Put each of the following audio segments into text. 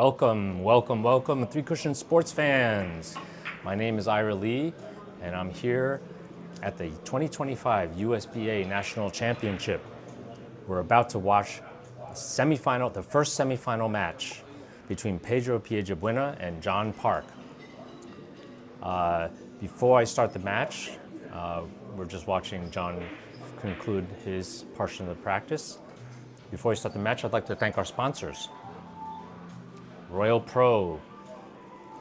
Welcome, Three Cushion sports fans. My name is Ira Lee, and I'm here at the 2025 USBA National Championship. We're about to watch the first semifinal match between Pedro Piedrabuena and John Park. Before I start the match, we're just watching John conclude his portion of the practice. Before we start the match, I'd like to thank our sponsors. Royal Pro,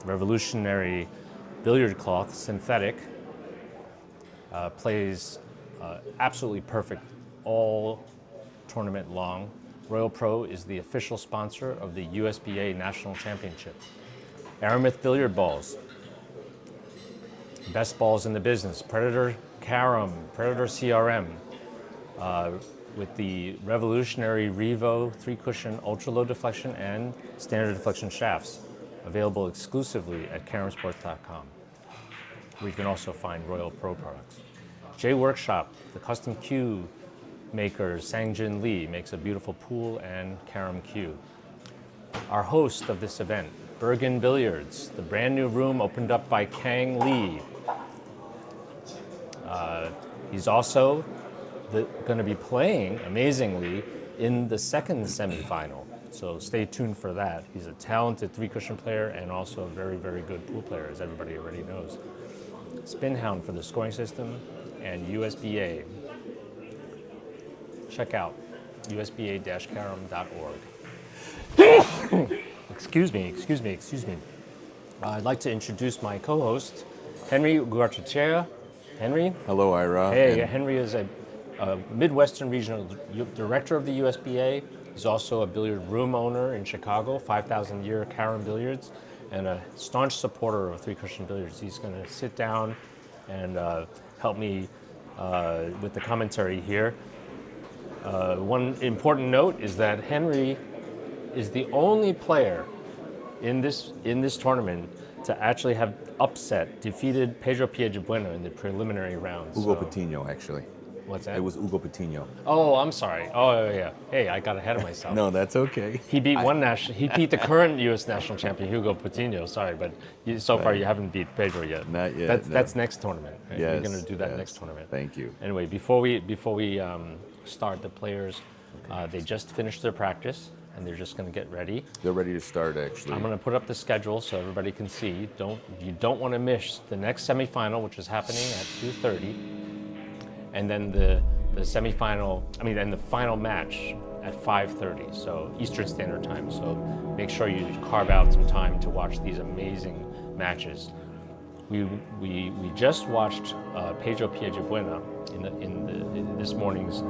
revolutionary billiard cloth, synthetic, plays absolutely perfect all tournament long. Royal Pro is the official sponsor of the USBA National Championship. Aramith billiard balls, best balls in the business. Predator Carom, Predator CRM, with the revolutionary Revo 3-cushion ultra-low deflection and standard deflection shafts, available exclusively at caromsports.com, where you can also find Royal Pro products. J Workshop, the custom cue maker Sangjin Lee, makes a beautiful pool and carom cue. Our host of this event, Bergen Billiards, the brand new room opened up by Kang Lee. He's also going to be playing, amazingly, in the second semifinal. So stay tuned for that. He's a talented 3-cushion player and also a very, very good pool player, as everybody already knows. Spinhound for the scoring system and USBA. Check out usba-carom.org. Excuse me. I'd like to introduce my co-host, Henry Ugartechea. Henry? Hello, Ira. Hey, Henry is a Midwestern Regional Director of the USBA. He's also a billiard room owner in Chicago, 5,000-year Carom Billiards, and a staunch supporter of 3-cushion billiards. He's going to sit down and help me with the commentary here. One important note is that Henry is the only player in this tournament to actually have defeated Pedro Piedrabuena in the preliminary rounds. Hugo Patino, actually. What's that? It was Hugo Patino. Oh, I'm sorry. Oh, yeah. Hey, I got ahead of myself. No, that's okay. He beat He beat the current U.S. national champion, Hugo Patino. Sorry, but so far you haven't beat Pedro yet. Not yet. That's next tournament. Right? Yes, We're going to do that next tournament. Thank you. Anyway, before we start, the players, they just finished their practice, and they're just going to get ready. They're ready to start, actually. I'm going to put up the schedule so everybody can see. You don't want to miss the next semifinal, which is happening at 2:30, and then the final match at 5:30, so Eastern Standard Time. So make sure you carve out some time to watch these amazing matches. We just watched Pedro Piedrabuena in this morning's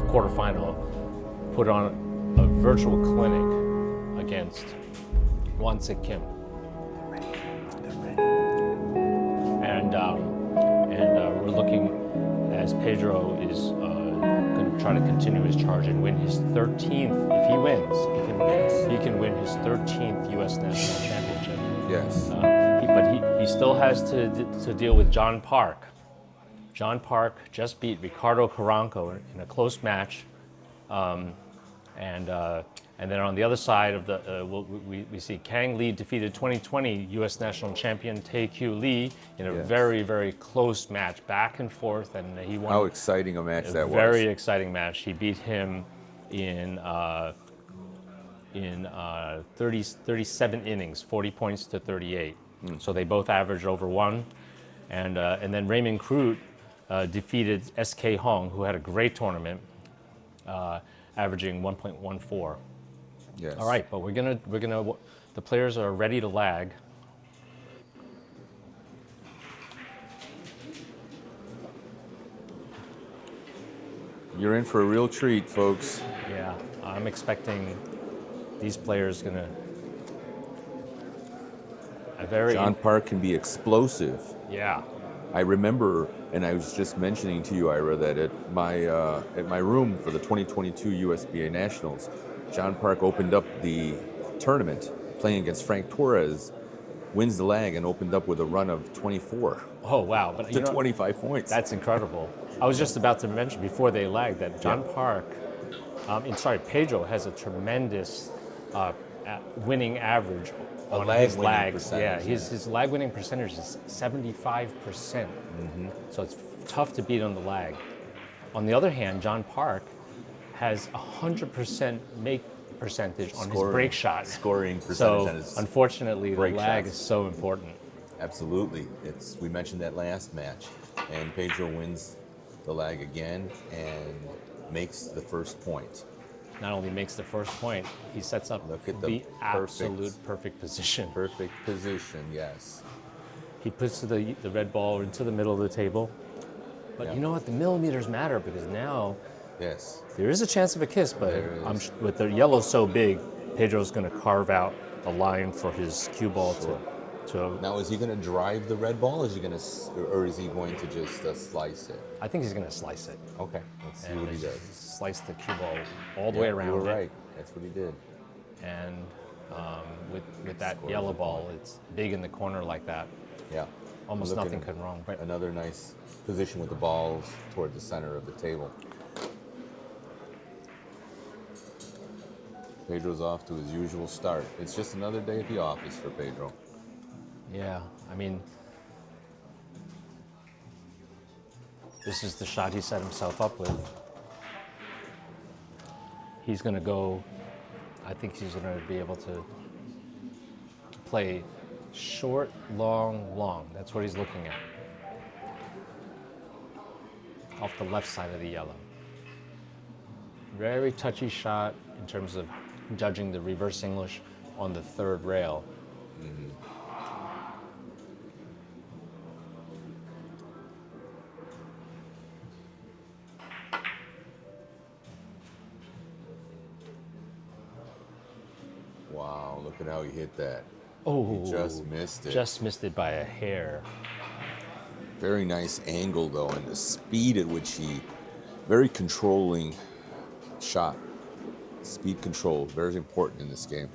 quarterfinal put on a virtual clinic against Won-Sik Kim. They're ready. And we're looking as Pedro is going to try to continue his charge and win his 13th. If he wins, he can win his 13th U.S. National Championship. Yes. But he still has to deal with John Park. John Park just beat Ricardo Carranco in a close match. And then on the other side of we see Kang Lee defeated 2020 U.S. National Champion Tae-Kyu Lee in a very, very close match, back and forth, and he won. How exciting a match that was. Very exciting match. He beat him in 37 innings, 40 points to 38. So they both averaged over 1. And then Raymond Crute defeated S.K. Hong, who had a great tournament, averaging 1.14. Yes. All right, but the players are ready to lag. You're in for a real treat, folks. Yeah, I'm expecting these players John Park can be explosive. Yeah. I remember, and I was just mentioning to you, Ira, that at my room for the 2022 USBA Nationals, John Park opened up the tournament playing against Frank Torres, wins the lag, and opened up with a run of 24. Oh, wow. But, to 25 points. That's incredible. I was just about to mention before they lagged that John Park, Pedro has a tremendous winning average on lag his winning lags. percentage, Yeah, his lag winning percentage is 75%. So it's tough to beat on the lag. On the other hand, John Park has 100% make percentage on his break shot. Scoring percentage So on his unfortunately, the break lag shots. is so important. Absolutely. We mentioned that last match, and Pedro wins the lag again and makes the first point. Not only makes the first point, he sets up Look at the the absolute perfect position. Perfect position, yes. He puts the red ball into the middle of the table. But Yeah. you know what? The millimeters matter because now Yes. there is a chance of a kiss, but There is. with the yellow so big, Pedro's going to carve out a line for his cue ball Sure. to. Now, is he going to drive the red ball, or is he going to just slice it? I think he's going to slice it. Okay, let's see And what he does. slice the cue ball all the way around. You were it. right. That's what he did. And with that Scores yellow the ball, point. it's big in the corner like that. Yeah. Almost Look at nothing him. could wrong. Another nice position with the balls toward the center of the table. Pedro's off to his usual start. It's just another day at the office for Pedro. Yeah, I mean, this is the shot he set himself up with. He's going to go, I think he's going to be able to play short, long, long. That's what he's looking at. Off the left side of the yellow. Very touchy shot in terms of judging the reverse English on the third rail. Wow, look at how he hit that. Oh, He just missed it. Just missed it by a hair. Very nice angle, though, and the speed at which very controlling shot. Speed control, very important in this game.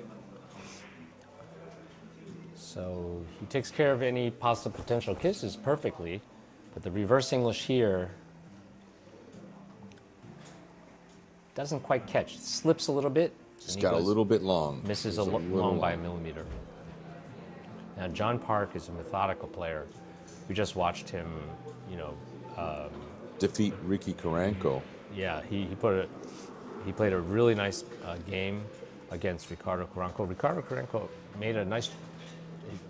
So he takes care of any possible potential kisses perfectly, but the reverse English here doesn't quite catch. Slips a little bit. Just got a little bit long. Misses Just long by a millimeter. Now John Park is a methodical player. We just watched him, Defeat Ricky Karanko. yeah, he played a really nice game against Ricardo Karanko. Ricardo Karanko made a nice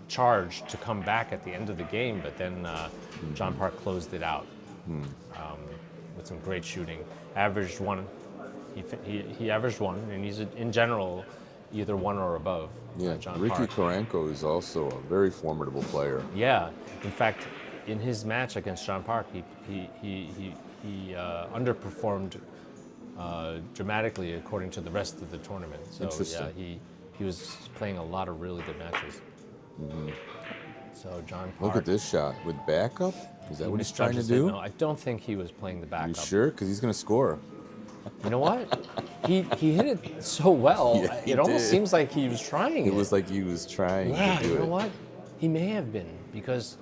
charge to come back at the end of the game, but then John Park closed it out with some great shooting. Averaged one. He averaged one, and he's in general either one or above. Yeah, John Ricky Park. Karanko is also a very formidable player. Yeah, in fact, in his match against John Park, he underperformed dramatically according to the rest of the tournament. So Interesting. yeah, he was playing a lot of really good matches. So John Park. Look at this shot with backup. Is that what he's trying to misjudges it. do? No, I don't think he was playing the backup. You sure? Because he's going to score. You know what? He hit it so well. Yeah, he it almost did. seems like he was trying. It was like he was trying yeah. to do You know it. what? He may have been because,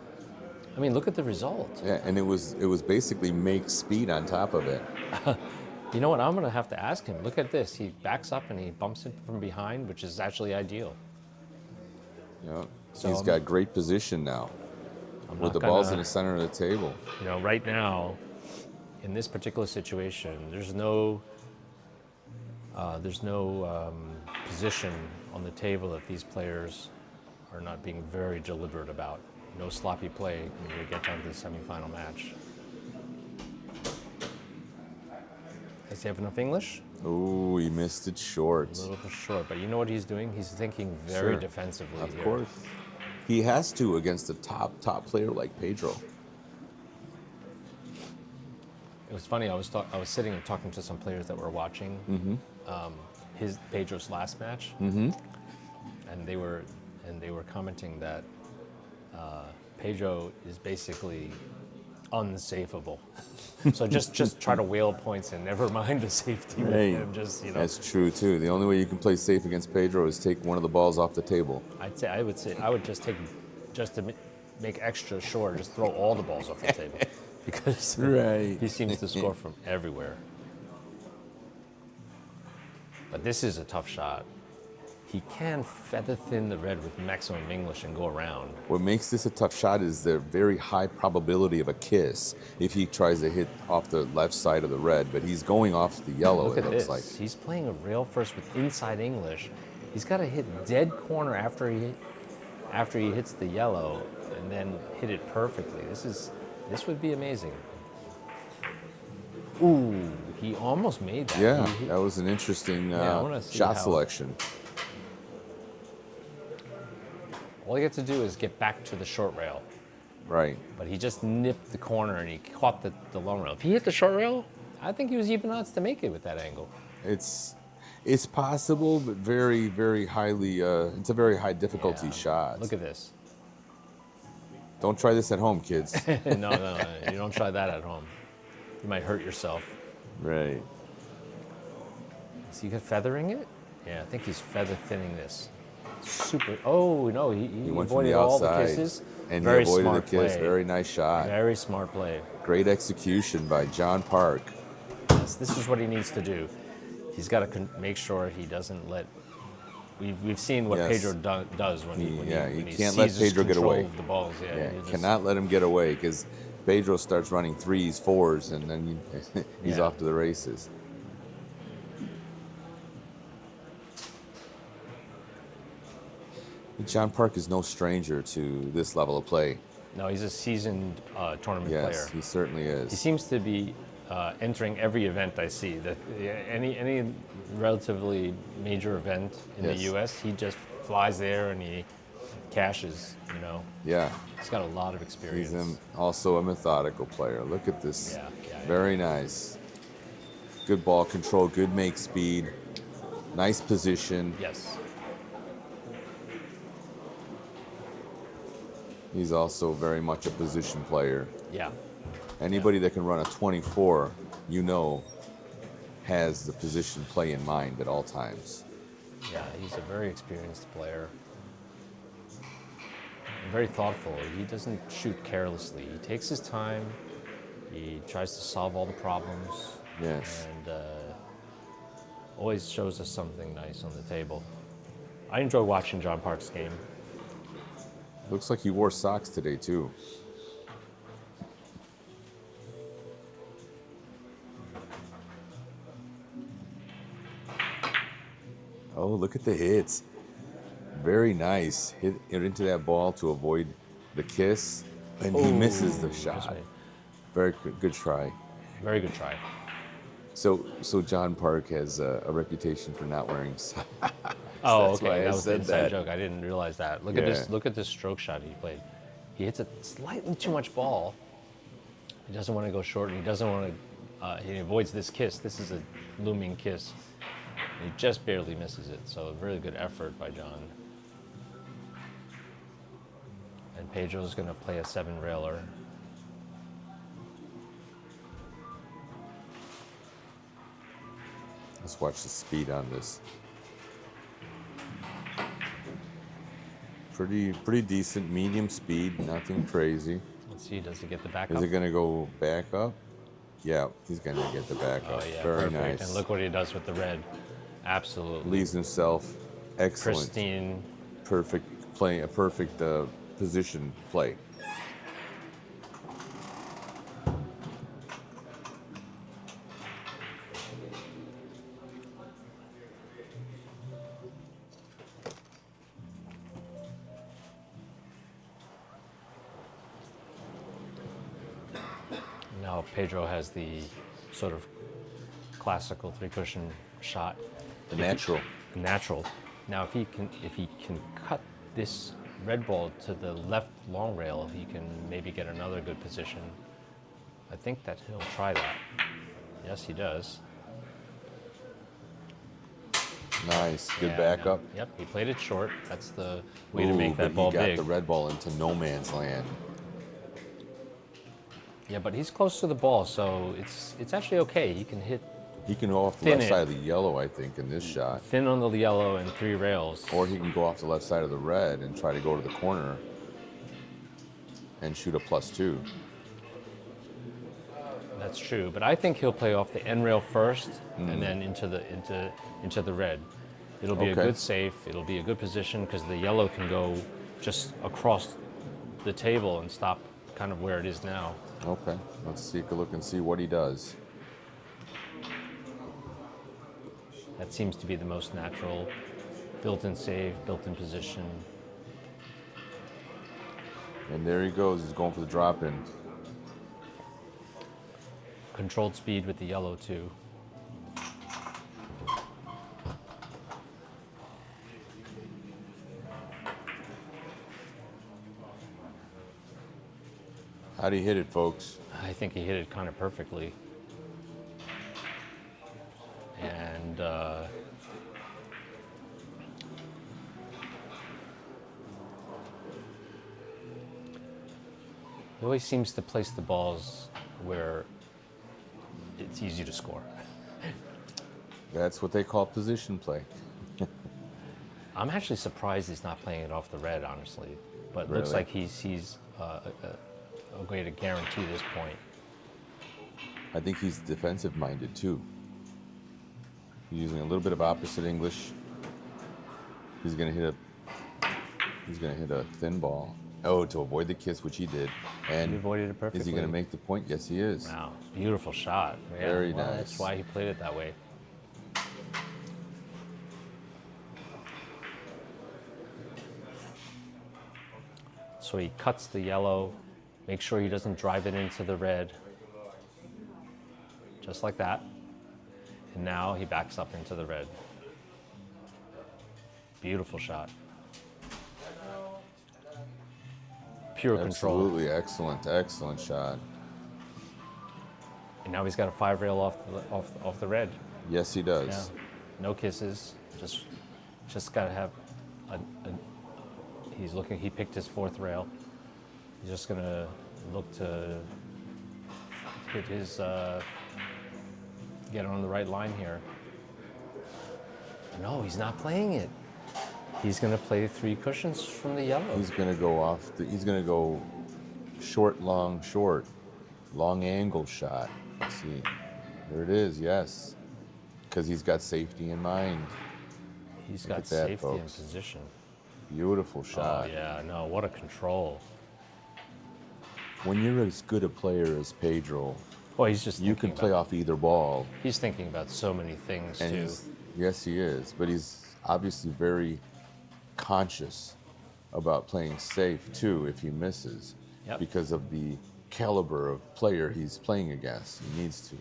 I mean, look at the result. Yeah, and it was basically make speed on top of it. You know what? I'm going to have to ask him. Look at this. He backs up and he bumps it from behind, which is actually ideal. Yeah. So He's I'm- got great position now. I'm With not the ball's gonna- in the center of the table. You know, right now, in this particular situation, there's no position on the table that these players are not being very deliberate about. No sloppy play when we get down to the semifinal match. Does he have enough English? Oh, he missed it short. A little bit short, but you know what he's doing? He's thinking very Sure. defensively Of here. course. He has to against a top player like Pedro. It was funny. I was sitting and talking to some players that were watching Pedro's last match, and they were commenting that Pedro is basically unsafeable. So just try to whale points and never mind the safety with Hey, him. Just That's true too. The only way you can play safe against Pedro is take one of the balls off the table. I would just take just to make extra sure. Just throw all the balls off the table because Right. he seems to score from everywhere. But this is a tough shot. he can feather thin the red with maximum English and go around. What makes this a tough shot is the very high probability of a kiss if he tries to hit off the left side of the red, but he's going off the yellow, Look it at looks this. like. He's playing a rail first with inside English. He's got to hit dead corner after he hits the yellow, and then hit it perfectly. This would be amazing. Ooh, he almost made that. Yeah, He- that was an interesting I wanna see shot how- selection. All he had to do is get back to the short rail, Right. but he just nipped the corner and he caught the long rail. If he hit the short rail, I think he was even odds to make it with that angle. It's possible, but very, very highly, it's a very high difficulty Yeah. shot. Look at this. Don't try this at home, kids. No, you don't try that at home. You might hurt yourself. Right. Is he feathering it? Yeah, I think he's feather thinning this. Super. Oh no, he He went from avoided the all the outside, kisses. and Very he avoided the smart kiss. play. Very nice shot. Very smart play. Great execution by John Park. Yes, this is what he needs to do. He's got to make sure he doesn't let. We've seen what Yes. Pedro does when he can't let seizes Pedro get control away. of the balls. Yeah, he just- cannot let him get away because Pedro starts running 3s, 4s, and then he's Yeah. off to the races. John Park is no stranger to this level of play. No, he's a seasoned tournament Yes, player. he certainly He is. seems to be entering every event I see. Any relatively major event in Yes. the U.S., he just flies there and he cashes. You know, Yeah, he's got a lot of experience. he's also a methodical player. Look at this. Yeah. Very nice. Good ball control, good make speed, nice position. Yes. He's also very much a position player. Yeah. Anybody that can run a 24, has the position play in mind at all times. Yeah, he's a very experienced player. And very thoughtful. He doesn't shoot carelessly. He takes his time. He tries to solve all the problems. Yes. And always shows us something nice on the table. I enjoy watching John Park's game. Looks like he wore socks today, too. Oh, look at the hits. Very nice. Hit it into that ball to avoid the kiss, and he misses the shot. Very good try. Very good try. So John Park has a reputation for not wearing socks. Oh, That's why okay. I That was the said inside that. joke. I didn't realize that. Look Yeah. at this. Look at this stroke shot he played. He hits a slightly too much ball. He doesn't want to go short, and he doesn't want to. He avoids this kiss. This is a looming kiss. He just barely misses it. So a really good effort by John. And Pedro's going to play a 7-railer. Let's watch the speed on this. Pretty decent, medium speed, nothing crazy. Let's see. Does he get the back Is up? it gonna go back up? Yeah, he's gonna get the back Oh up. yeah, Very perfect. nice. And look what he does with the red. Absolutely Leaves himself excellent, pristine. perfect play, a perfect position play. Now Pedro has the sort of classical 3-cushion shot. The natural. Natural. Now if he can cut this red ball to the left long rail, he can maybe get another good position. I think that he'll try that. Yes, he does. Nice, good Yeah, backup. no. Yep, he played it short. That's the way to Ooh, make that but ball he got big. the red ball into no man's land. Yeah, but he's close to the ball, so it's actually okay. He can hit He can go off the Thin left it. side of the yellow, I think, in this shot. thin on the yellow and 3 rails. Or he can go off the left side of the red and try to go to the corner and shoot a +2. That's true, but I think he'll play off the end rail first and then into the red. It'll be a Okay. good safe. It'll be a good position because the yellow can go just across the table and stop kind of where it is now. Okay, let's take a look and see what he does. That seems to be the most natural. Built-in save, built-in position. And there he goes. He's going for the drop in. Controlled speed with the yellow too. How'd he hit it, folks? I think he hit it kind of perfectly. And he always seems to place the balls where it's easy to score. That's what they call position play. I'm actually surprised he's not playing it off the red, honestly. But it looks Really? like he's a way to guarantee this point. I think he's defensive minded too. He's using a little bit of opposite English. He's gonna hit a thin ball. Oh, to avoid the kiss, which he did. And He avoided it perfectly. is he gonna make the point? Yes, he is. Wow, beautiful shot. Yeah, Very well, nice. That's why he played it that way. So he cuts the yellow, make sure he doesn't drive it into the red. Just like that. And now he backs up into the red. Beautiful shot. Pure control. Absolutely excellent, excellent shot. And now he's got a 5 rail off the red. Yes, he Yeah. does. No kisses. Just got to have he picked his 4th rail. He's just going to look to hit his, get on the right line here. No, he's not playing it. He's going to play 3 cushions from the yellow. He's gonna go he's gonna go short, long angle shot. Let's see. There it is, yes. Because he's got safety in mind. He's Look got at that, safety folks. in position. Beautiful Oh, shot. yeah, no, what a control. When you're as good a player as Pedro, Well, he's just you thinking can play about, off either ball. He's thinking about so many things, And too. yes, he is. But he's obviously very conscious about playing safe too if he misses, Yep. because of the caliber of player he's playing against. He needs to.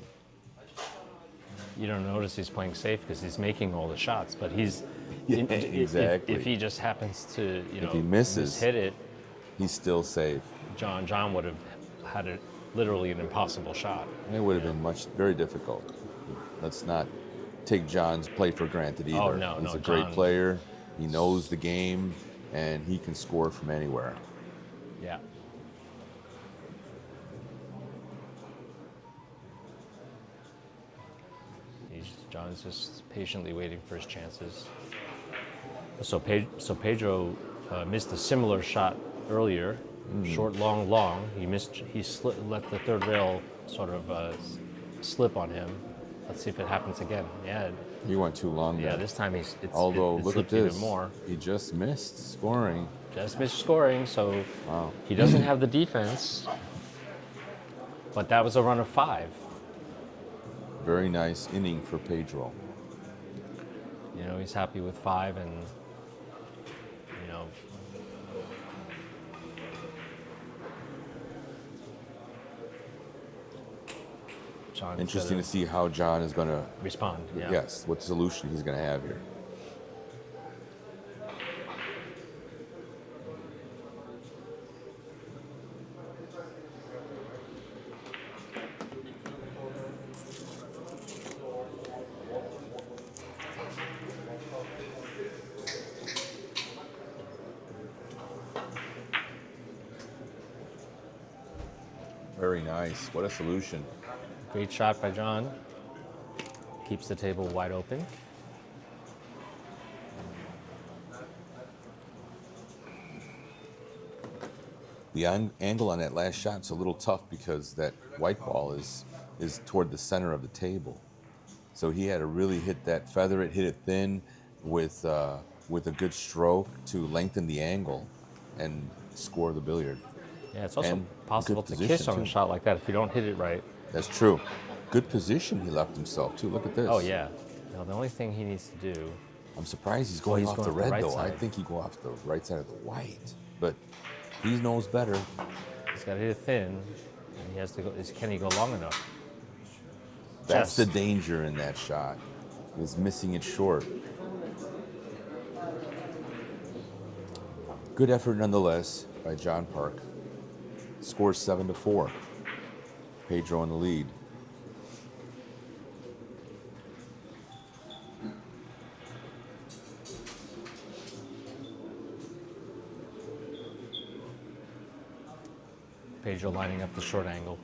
You don't notice he's playing safe because he's making all the shots, but he's Yeah, exactly. If he just happens to, If he misses, hit it, He's still safe. John would have had it literally an impossible shot. It would have been very difficult. Let's not take John's play for granted either. Oh, no, He's no, a great John- player. He knows the game, and he can score from anywhere. Yeah. John's just patiently waiting for his chances. So Pedro missed a similar shot earlier, short, long, long. He missed. Let the 3rd rail sort of slip on him. Let's see if it happens again. Yeah. He went too long Yeah. there. This time it Although, look at slipped even this. more. He just missed scoring. Just missed scoring, so Wow. he doesn't have the defense. But that was a run of 5. Very nice inning for Pedro. You know, he's happy with 5, and you know, John's Interesting gotta to see how John is going to, respond. Yeah. yes, what solution he's going to have here. Very nice. What a solution. Great shot by John. Keeps the table wide open. The angle on that last shot's a little tough because that white ball is toward the center of the table. So he had to really hit that, feather it, hit it thin, with a good stroke to lengthen the angle and score the billiard. Yeah, it's also And possible good to kiss position, on a too. shot like that if you don't hit it right. That's true. Good position he left himself too. Look at this. Oh yeah. Now the only thing he needs to do. I'm surprised he's going he's off going the off the red right though. I side. think he go off the right side of the white, but he knows better. He's got to hit it thin, and he has to go. Can he go long enough? That's Just. the danger in that shot, is missing it short. Good effort nonetheless by John Park. Scores 7-4. Pedro in the lead. Pedro lining up the short angle.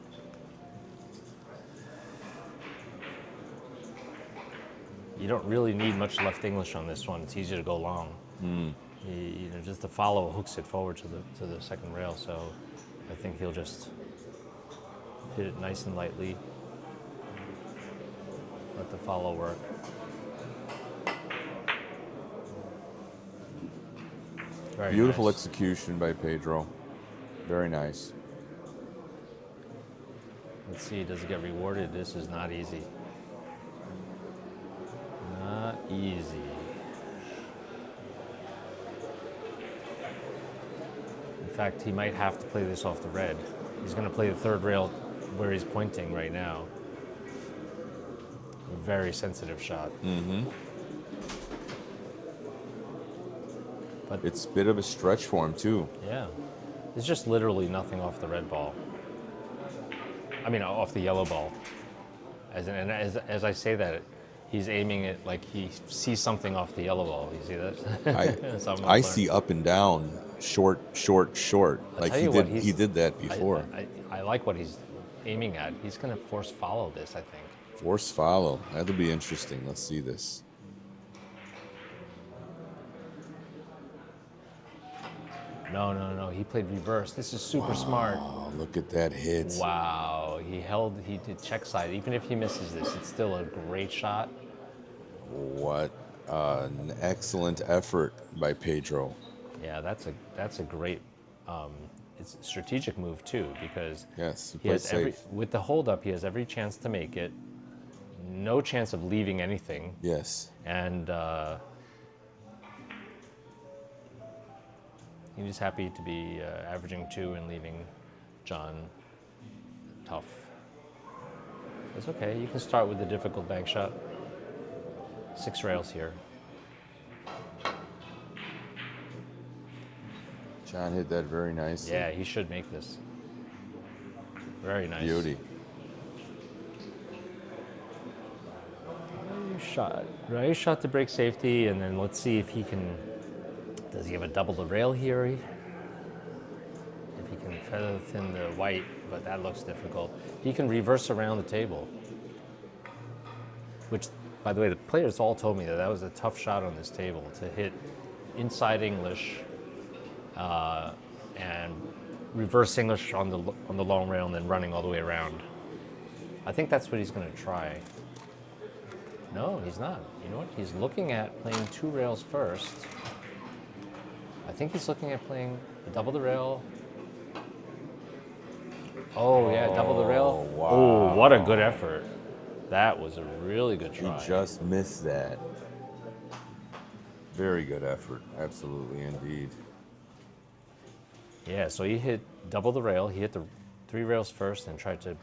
You don't really need much left English on this one. It's easier to go long. Just the follow hooks it forward to the second rail. So I think he'll just hit it nice and lightly. Let the follow work. Very Beautiful nice. execution by Pedro. Very nice. Let's see, does he get rewarded? This is not easy. Not easy. In fact, he might have to play this off the red. He's going to play the third rail where he's pointing right now. A very sensitive shot. But It's a bit of a stretch for him too. yeah, it's just literally nothing off the red ball. I mean, off the yellow ball. As I say that, he's aiming it like he sees something off the yellow ball. You see that? I see up and down, short, short, short. Like tell you what, he did that before. I like what he's aiming at. He's going to force follow this, I think. Force follow. That'll be interesting. Let's see this. No. He played reverse. This is super smart. Oh, look at that hit. Wow. He did check side. Even if he misses this, it's still a great shot. What an excellent effort by Pedro. Yeah, that's a great it's a strategic move too, because Yes, he he played has every safe. with the hold up, he has every chance to make it. No chance of leaving anything. Yes. And he's happy to be averaging 2 and leaving John tough. It's okay. You can start with the difficult bank shot. 6 rails here. John hit that very nicely. Yeah, he should make this. Very nice. Beauty. Right shot to break safety, and then let's see if he can. Does he have a double the rail here? If he can feather thin the white, but that looks difficult. He can reverse around the table. Which, by the way, the players all told me that was a tough shot on this table to hit inside English and reverse English on the long rail and then running all the way around. I think that's what he's going to try. No, he's not. You know what? He's looking at playing 2 rails first. I think he's looking at playing a double the rail. Oh, yeah, double the rail. Wow. Oh, what a good effort. That was a really good try. He just missed that. Very good effort. Absolutely, indeed. Yeah, so he hit double the rail. He hit the 3 rails first and tried to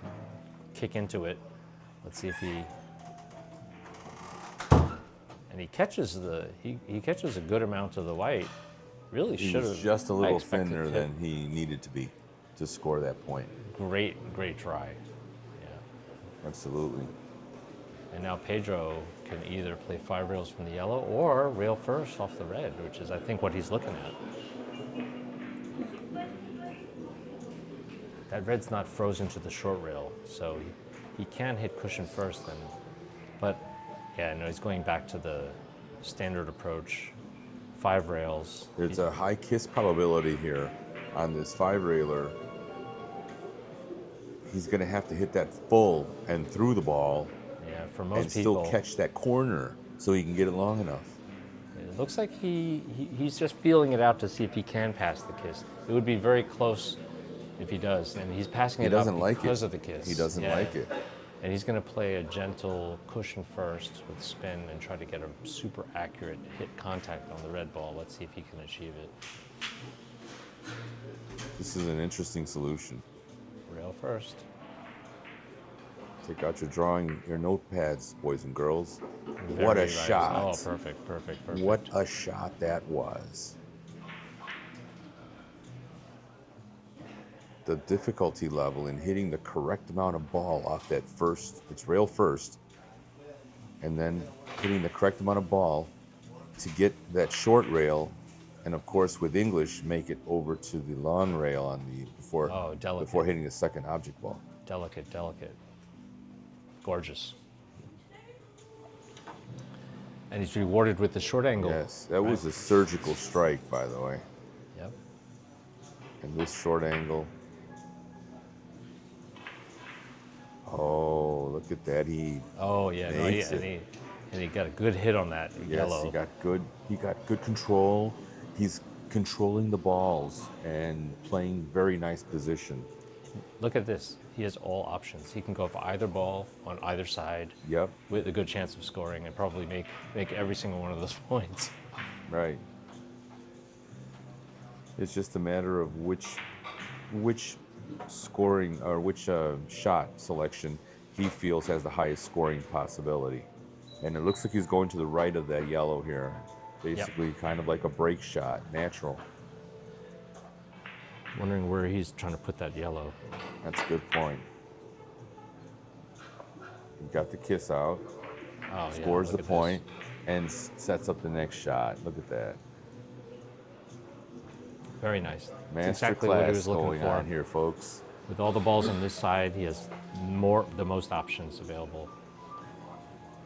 kick into it. Let's see if he... And he catches he catches a good amount of the white. Really He should have. was just a little thinner than he needed to be to score that point. Great try. Yeah. Absolutely. And now Pedro can either play 5 rails from the yellow or rail first off the red, which is, I think, what he's looking at. That red's not frozen to the short rail, so he can hit cushion first. But yeah, no, he's going back to the standard approach, 5 rails. There's a high kiss probability here on this 5-railer. He's going to have to hit that full and through the ball Yeah, for most and people. still catch that corner so he can get it long enough. It looks like he's just feeling it out to see if he can pass the kiss. It would be very close if he does, and he's passing it up because of the kiss. He doesn't like it. And he's going to play a gentle cushion first with spin and try to get a super accurate hit contact on the red ball. Let's see if he can achieve it. This is an interesting solution. Rail first. Take out your notepads, boys and girls. Very What a nice. shot. Oh, perfect. What a shot that was. The difficulty level in hitting the correct amount of ball off that first, it's rail first, and then hitting the correct amount of ball to get that short rail, and of course with English, make it over to the long rail on the before hitting the second object ball. Delicate. Gorgeous. And he's rewarded with the short angle. Yes, that was a surgical strike, by the way. Yep. And this short angle. Oh, look at that! And he got a good hit on that yellow. Yes, he got good control. He's controlling the balls and playing very nice position. Look at this. He has all options. He can go for either ball on either side. Yep. With a good chance of scoring and probably make every single one of those points. Right. It's just a matter of which scoring or which shot selection he feels has the highest scoring possibility. And it looks like he's going to the right of that yellow here. Basically kind of like a break shot, natural. Wondering where he's trying to put that yellow. That's a good point. He got the kiss out, scores the point, and sets up the next shot. Look at that. Very nice. Master exactly what he class was looking going for. on here, folks. With all the balls on this side, he has the most options available.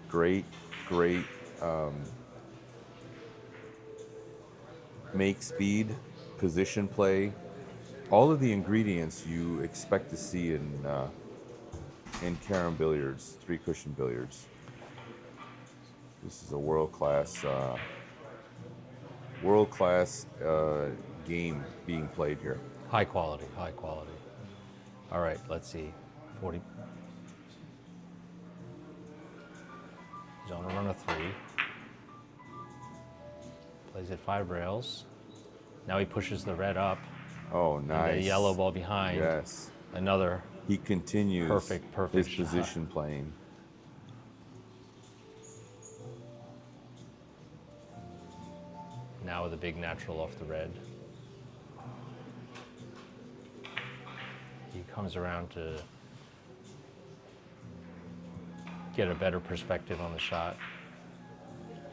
Great. Make speed, position play, all of the ingredients you expect to see in carom billiards, three cushion billiards. This is a world-class game being played here. High quality. All right, let's see. 40. He's on a run of 3. Plays at 5 rails. Now he pushes the red up. Oh, nice. And the yellow ball behind. Yes. Another. He continues perfect his shot. position playing. Now with a big natural off the red. He comes around to get a better perspective on the shot.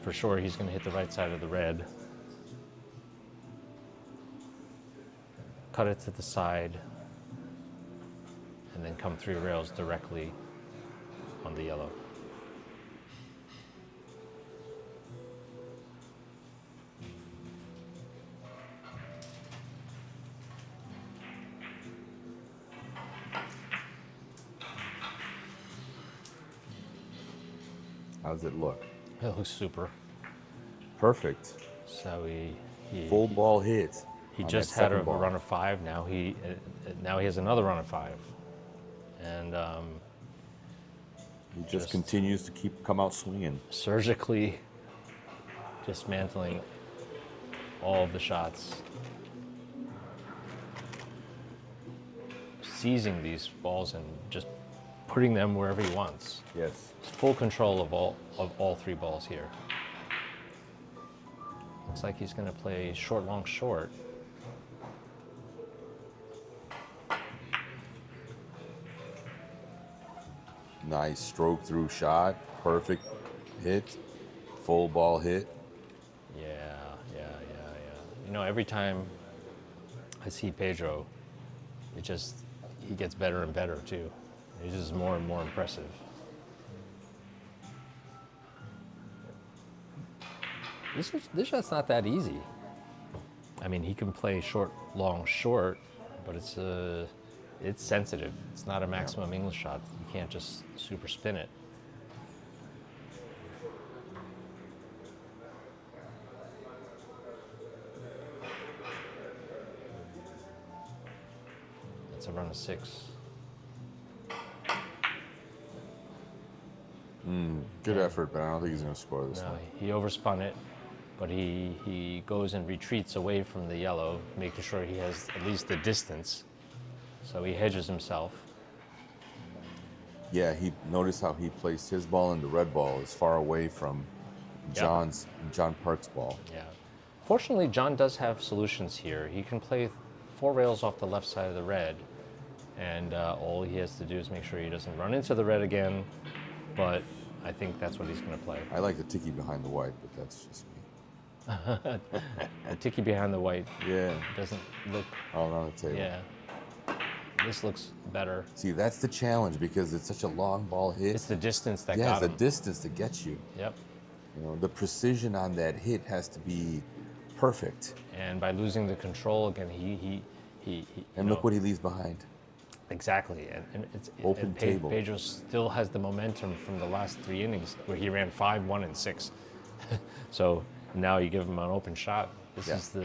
For sure, he's going to hit the right side of the red. Cut it to the side, and then come 3 rails directly on the yellow. How does it look? It looks super. Perfect. So he Full ball hit. He just had a run of 5. Now he has another run of 5, and he just continues to come out swinging. Surgically dismantling all of the shots, seizing these balls and just putting them wherever he wants. Yes. Full control of all 3 balls here. Looks like he's going to play short, long, short. Nice stroke through shot, perfect hit, full ball hit. Yeah. You know, every time I see Pedro, he gets better and better too. He's just more and more impressive. This shot's not that easy. I mean, he can play short, long, short, but it's sensitive. It's not a maximum English shot. You can't just super spin it. run a 6. Good effort, but I don't think he's going to score this No, one. he overspun it, but he goes and retreats away from the yellow, making sure he has at least the distance. So he hedges himself. Yeah, he noticed how he placed his ball and the red ball is far away from Yeah. John Park's ball. Yeah. Fortunately, John does have solutions here. He can play 4 rails off the left side of the red, and all he has to do is make sure he doesn't run into the red again. But I think that's what he's going to play. I like the ticky behind the white, but that's just me. The ticky behind the white Yeah, doesn't look. all around the table. Yeah. This looks better. See, that's the challenge because it's such a long ball hit. It's the distance that Yeah, got it's him. the distance that gets you. Yep. You know, the precision on that hit has to be perfect. And by losing the control again, he And look what he leaves behind. exactly. And it's Open and table. Pedro still has the momentum from the last 3 innings where he ran 5, 1, and 6. So now you give him an open shot. This Yeah. is the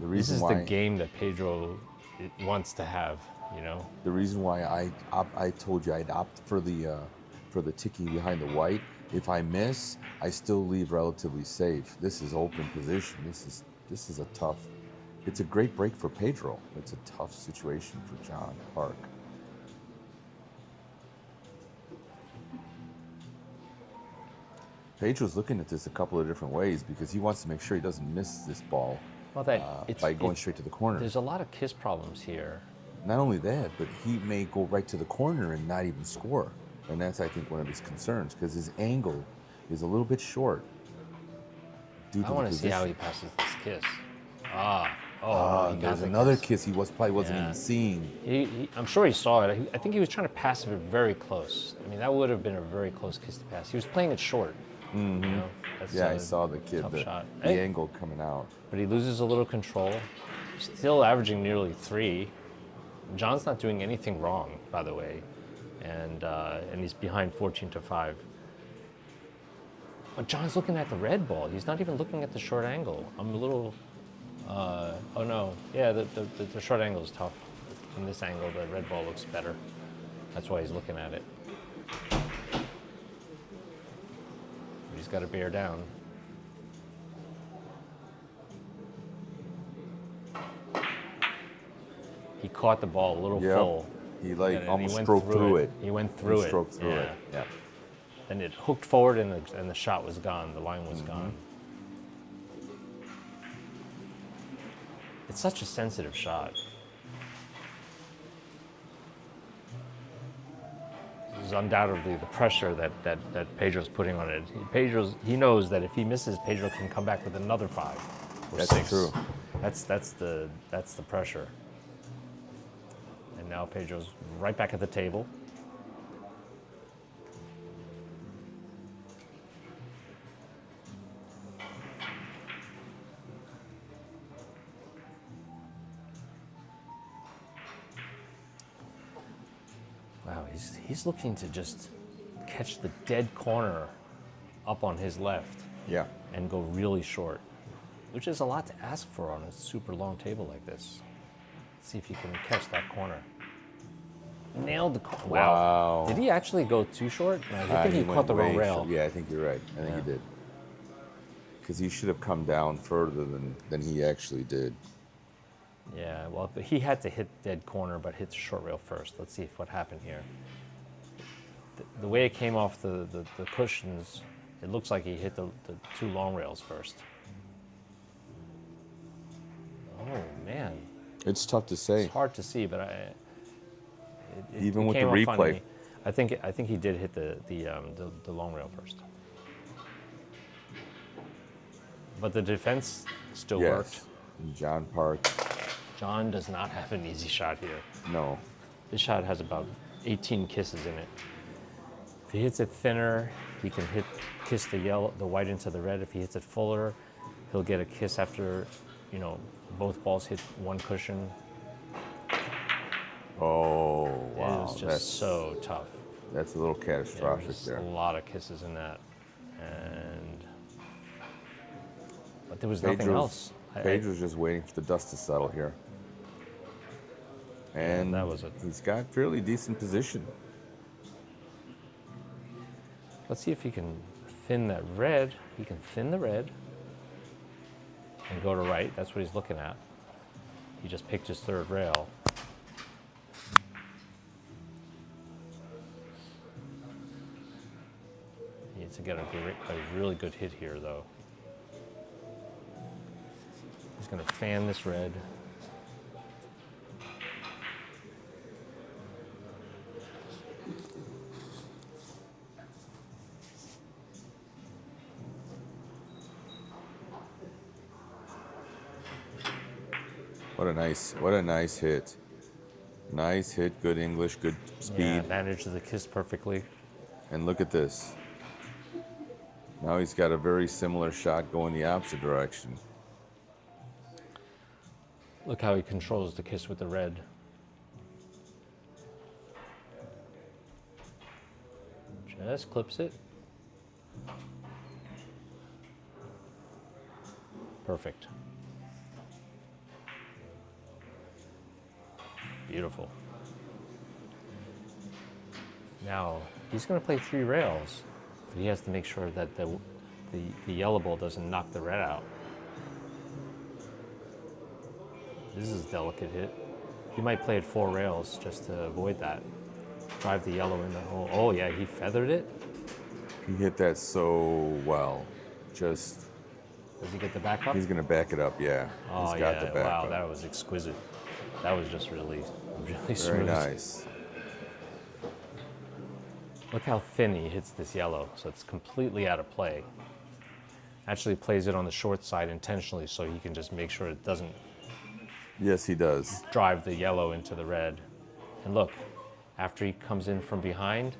The this reason is why the game that Pedro wants to have. You know. the reason why I told you I'd opt for the ticky behind the white. If I miss, I still leave relatively safe. This is open position. This is a tough. It's a great break for Pedro. It's a tough situation for John Park. Pedro's looking at this a couple of different ways because he wants to make sure he doesn't miss this ball Well, that by going straight to the corner. There's a lot of kiss problems here. Not only that, but he may go right to the corner and not even score. And that's, I think, one of his concerns because his angle is a little bit short. Due to I want the to see how he position. passes this kiss. He got There's the another kiss. kiss he probably wasn't Yeah. even seeing. I'm sure he saw it. I think he was trying to pass it very close. I mean, that would have been a very close kiss to pass. He was playing it short. You know? That's Yeah, I a saw the kid, tough shot. the Hey, angle coming out. but he loses a little control. Still averaging nearly 3. John's not doing anything wrong, by the way, and he's behind 14-5. But John's looking at the red ball. He's not even looking at the short angle. I'm a little. Oh no, yeah, the short angle is tough. From this angle, the red ball looks better. That's why he's looking at it. He's got to bear down. He caught the ball a little Yep. full. He like and he almost went stroked through it. He went through it. Stroked through yeah. it. Yeah. And it hooked forward, and the shot was gone. The line Mm-hmm. was gone. It's such a sensitive shot. This is undoubtedly the pressure that Pedro's putting on it. He knows that if he misses, Pedro can come back with another 5 or That's 6. true. That's the pressure. And now Pedro's right back at the table. Wow, he's looking to just catch the dead corner up on his left Yeah. and go really short, which is a lot to ask for on a super long table like this. Let's see if he can catch that corner. Nailed the corner. Wow. Did he actually go too short? No, I think he went caught the wrong way rail. short. Yeah, I think you're right. I think he did. Because he should have come down further than he actually did. Yeah, well, but he had to hit dead corner, but hit the short rail first. Let's see what happened here. The way it came off the cushions, it looks like he hit the 2 long rails first. Oh, man. It's tough to say. It's hard to see, but Even with came the off replay. funny. I think he did hit the long rail first. But the defense still worked. Yes. John Park. John does not have an easy shot here. No. This shot has about 18 kisses in it. If he hits it thinner, he can kiss the white into the red. If he hits it fuller, he'll get a kiss after, both balls hit one cushion. Oh, wow. It was just so tough. That's a little Yeah, catastrophic there's there. a lot of kisses in that, but there was nothing else. Pedro's just waiting for the dust to settle here. And that was it. He's got fairly decent position. Let's see if he can thin that red. He can thin the red and go to right. That's what he's looking at. He just picked his third rail. He needs to get a really good hit here, though. He's going to fan this red. What a nice hit. Nice hit, good English, good speed. Yeah, managed the kiss perfectly. And look at this. Now he's got a very similar shot going the opposite direction. Look how he controls the kiss with the red. Just clips it. Perfect. Beautiful. Now, he's going to play 3 rails, but he has to make sure that the yellow ball doesn't knock the red out. This is a delicate hit. He might play it 4 rails just to avoid that. Drive the yellow in the hole. Oh yeah, he feathered it. He hit that so well. Just. Does he get the back up? He's going to back it up, yeah. Oh he's got yeah, the back wow, up. that was exquisite. That was just really smooth. Very nice. Look how thin he hits this yellow, so it's completely out of play. Actually plays it on the short side intentionally so he can just make sure it doesn't Yes, he does. drive the yellow into the red. And look, after he comes in from behind,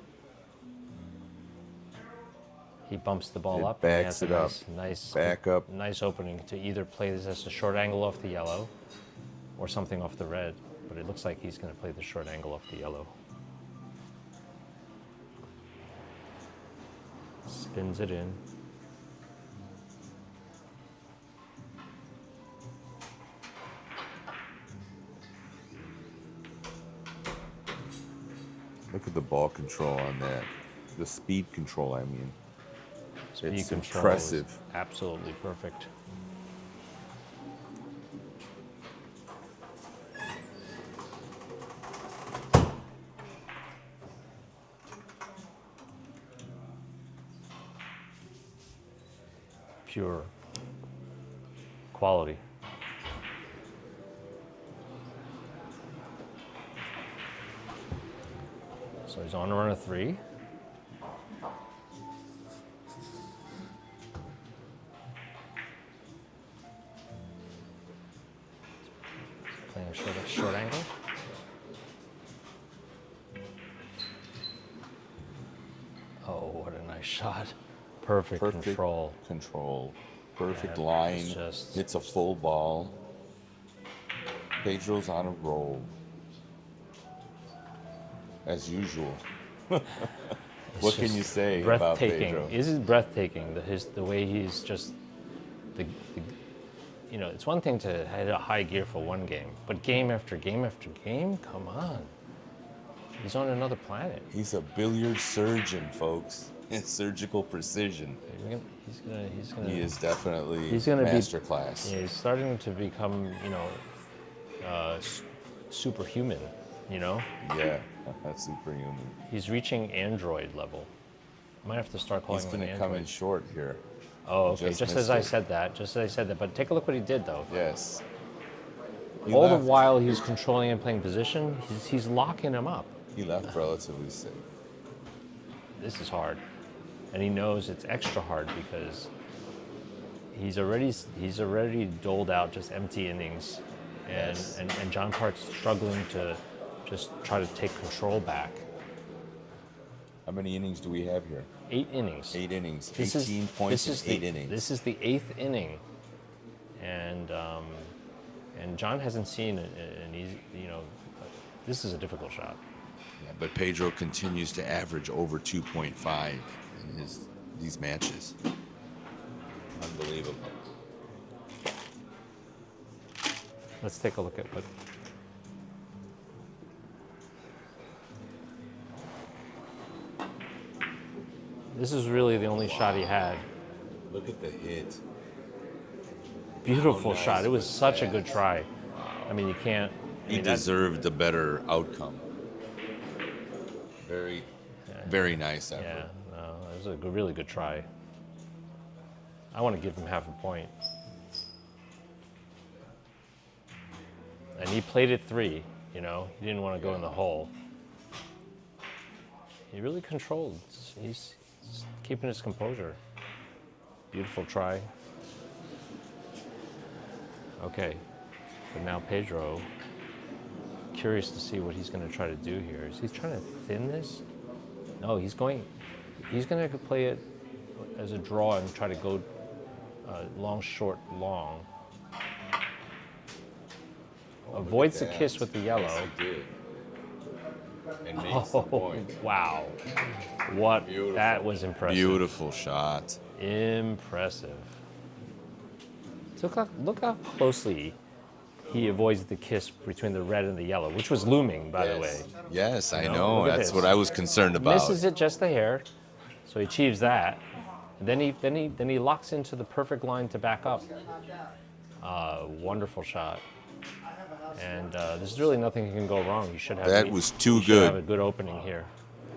he bumps the ball It up. And he backs has it a up. nice, Back up. nice opening to either play this as a short angle off the yellow or something off the red. But it looks like he's going to play the short angle off the yellow. Spins it in. Look at the ball control on that. The speed control, I mean. Speed It's control impressive. is absolutely perfect. Pure quality. So he's on to run a 3. Playing a short angle. Oh, what a nice shot. Perfect control. Control. Perfect Yeah, line. it's just- Hits a full ball. Pedro's on a roll. As usual. What can just you say about breathtaking. Pedro? This is breathtaking. The way he's just, you know, it's one thing to hit a high gear for one game, but game after game after game, come on. He's on another planet. He's a billiard surgeon, folks. Surgical precision. He's gonna. He is definitely He's gonna masterclass. Yeah, he's starting to become, you know, superhuman. You know, Yeah, that's superhuman. he's reaching android level. I might have to start calling He's him going an to come android. in short here. Oh, okay. just Just missed as I it. said that. Just as I said that. But take a look what he did, though. Yes. He All left. the while he's controlling and playing position, he's locking him up. He left relatively safe. This is hard, and he knows it's extra hard because he's already doled out just empty innings, and Yes. and John Park's struggling to just try to take control back. How many innings do we have here? 8 innings. 8 innings. This 18 points in 8 the, innings. This is the 8th inning, and John hasn't seen it, and he's, you know, this is a difficult shot. Yeah, but Pedro continues to average over 2.5 in these matches. Unbelievable. Let's take a look at what. This is really the only shot he had. Look at the hit. Beautiful How nice shot. It was was such a that? good try. I mean, you can't. He deserved a better outcome. Very nice effort. Yeah, no, it was a good, really good try. I want to give him half a point. And he played it 3, you know. He didn't want to go in the hole. He really controlled. He's keeping his composure. Beautiful try. Okay, but now Pedro, curious to see what he's going to try to do here. Is he trying to thin this? No, he's going to play it as a draw and try to go long, short, long. Avoids the kiss with the yellow. Yes, he did. And makes the point. Wow. What? Beautiful. That was impressive. Beautiful shot. Impressive. So look how closely he avoids the kiss between the red and the yellow, which was looming, by the way. Yes, I You know, know. look at That's this. what I was concerned about. Misses it just a hair, so he achieves that. And then he locks into the perfect line to back up. Wonderful shot. And there's really nothing that can go wrong. You should have. That was too you should have a good. good opening here.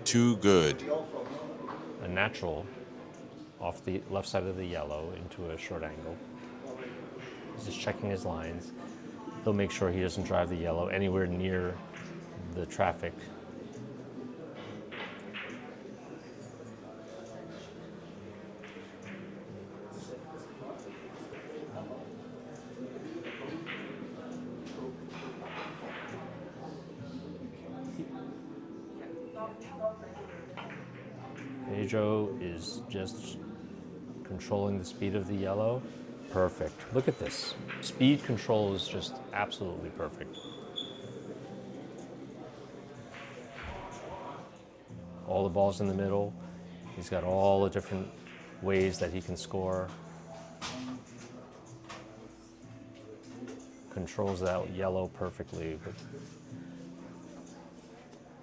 Too good. A natural off the left side of the yellow into a short angle. He's just checking his lines. He'll make sure he doesn't drive the yellow anywhere near the traffic. Pedro is just controlling the speed of the yellow. Perfect. Look at this. Speed control is just absolutely perfect. All the balls in the middle. He's got all the different ways that he can score. Controls that yellow perfectly with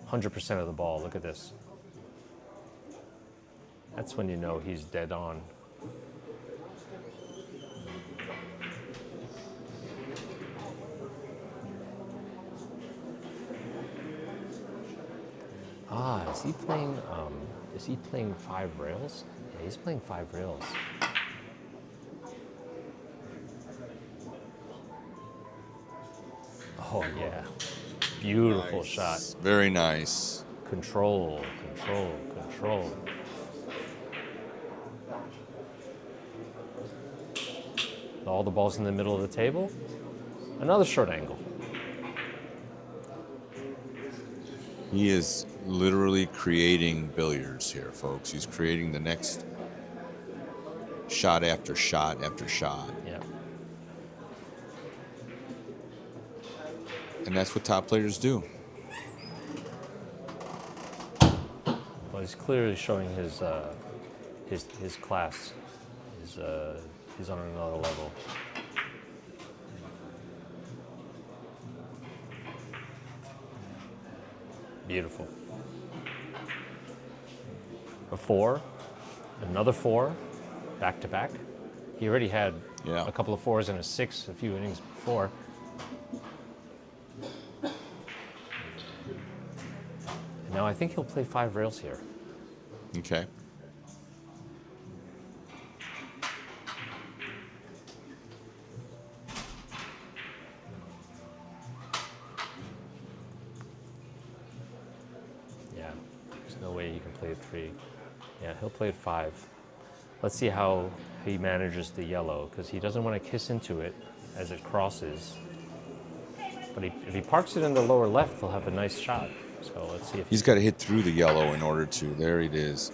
100% of the ball. Look at this. That's when you know he's dead on. Is he playing 5 rails? Yeah, he's playing 5 rails. Oh yeah, beautiful Nice. shot. Very nice. Control, control, control. All the balls in the middle of the table. Another short angle. He is literally creating billiards here, folks. He's creating the next shot after shot after shot. Yeah. And that's what top players do. Well, he's clearly showing his class. He's on another level. Beautiful. A 4, another 4, back to back. He already had Yeah. a couple of 4s and a 6 a few innings before. And now I think he'll play 5 rails here. Okay. Yeah, there's no way he can play it 3. Yeah, he'll play it 5. Let's see how he manages the yellow, because he doesn't want to kiss into it as it crosses. But if he parks it in the lower left, he'll have a nice shot. So let's see if He's got to hit through the yellow in order to. There it is.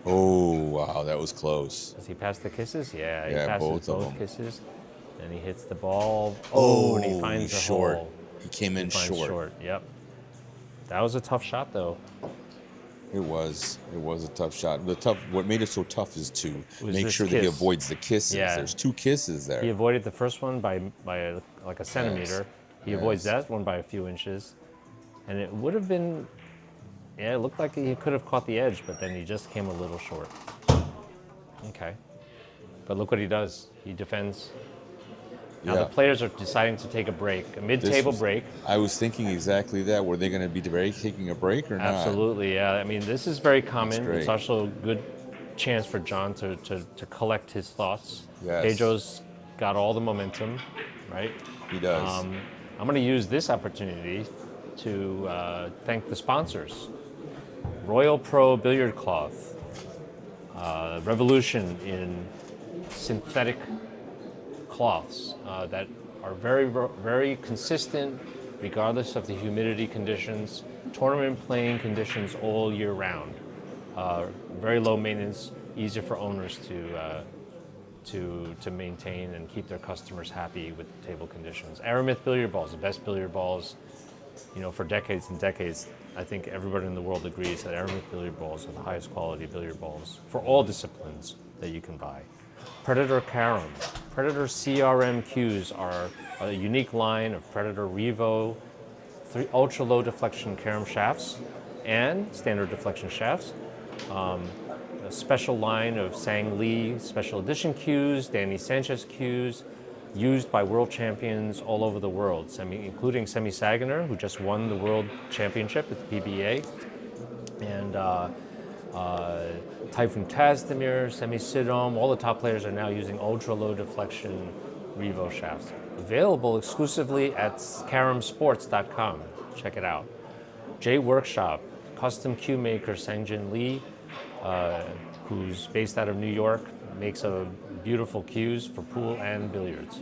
Oh, wow, that was close. does he pass the kisses? Yeah, he Yeah, passes both of them. kisses. And he hits the ball. Oh, and he finds a short. hole. He came in Finds short. Yep. That was a tough shot, though. It was a tough shot. What made it so tough is to was make this sure that he kiss. avoids the kisses. Yeah. There's 2 kisses there. He avoided the first one by like a centimeter. He avoids Yes. that one by a few inches. And it would have been, yeah, it looked like he could have caught the edge, but then he just came a little short. Okay. But look what he does. He defends. Now the players are deciding to take a break, a mid-table break. I was thinking exactly that. Were they going to be taking a break or not? Absolutely, yeah. I mean, this is very common. great. It's also a good chance for John to collect his thoughts. Yes. Pedro's got all the momentum, right? He does. I'm going to use this opportunity to thank the sponsors. Royal Pro Billiard Cloth, revolution in synthetic cloths that are very, very consistent regardless of the humidity conditions, tournament playing conditions all year round. Very low maintenance, easy for owners to maintain and keep their customers happy with the table conditions. Aramith billiard balls, the best billiard balls, for decades and decades. I think everybody in the world agrees that Aramith billiard balls are the highest quality billiard balls for all disciplines that you can buy. Predator Carom. Predator CRM cues are a unique line of Predator Revo 3 ultra low deflection carom shafts and standard deflection shafts. A special line of Sang Lee special edition cues, Danny Sanchez cues, used by world champions all over the world, including Semi Saginaw, who just won the world championship at the PBA, and Typhoon Tazdemir, Semi Sidom. All the top players are now using ultra low deflection Revo shafts. Available exclusively at caromsports.com. Check it out. J Workshop, custom cue maker Sangjin Lee, who's based out of New York, makes a beautiful cues for pool and billiards.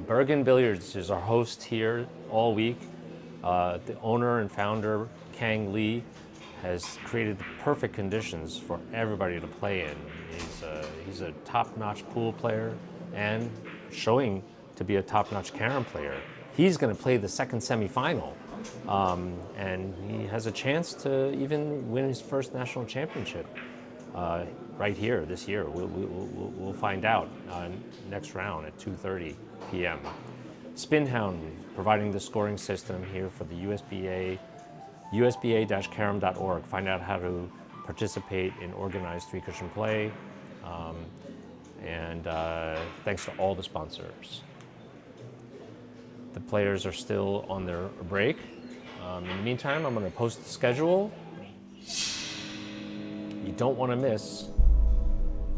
Bergen Billiards is our host here all week. The owner and founder, Kang Lee, has created the perfect conditions for everybody to play in. He's a top-notch pool player and showing to be a top-notch carom player. He's going to play the second semifinal, and he has a chance to even win his first national championship right here this year. We'll find out next round at 2:30 p.m. Spinhound providing the scoring system here for the USBA. USBA-carom.org. Find out how to participate in organized 3-cushion play. And thanks to all the sponsors. The players are still on their break. In the meantime, I'm going to post the schedule. You don't want to miss,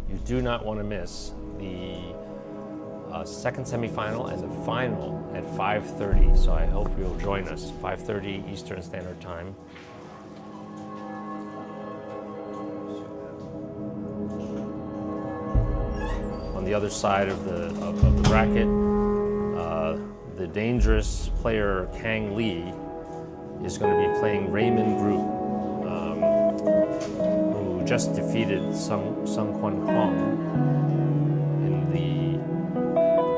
you do not want to miss the second semifinal and the final at 5:30. So I hope you'll join us, 5:30 Eastern Standard Time. On the other side of the bracket, the dangerous player Kang Lee is going to be playing Raymond Groot, who just defeated Sung Kwon Hong in the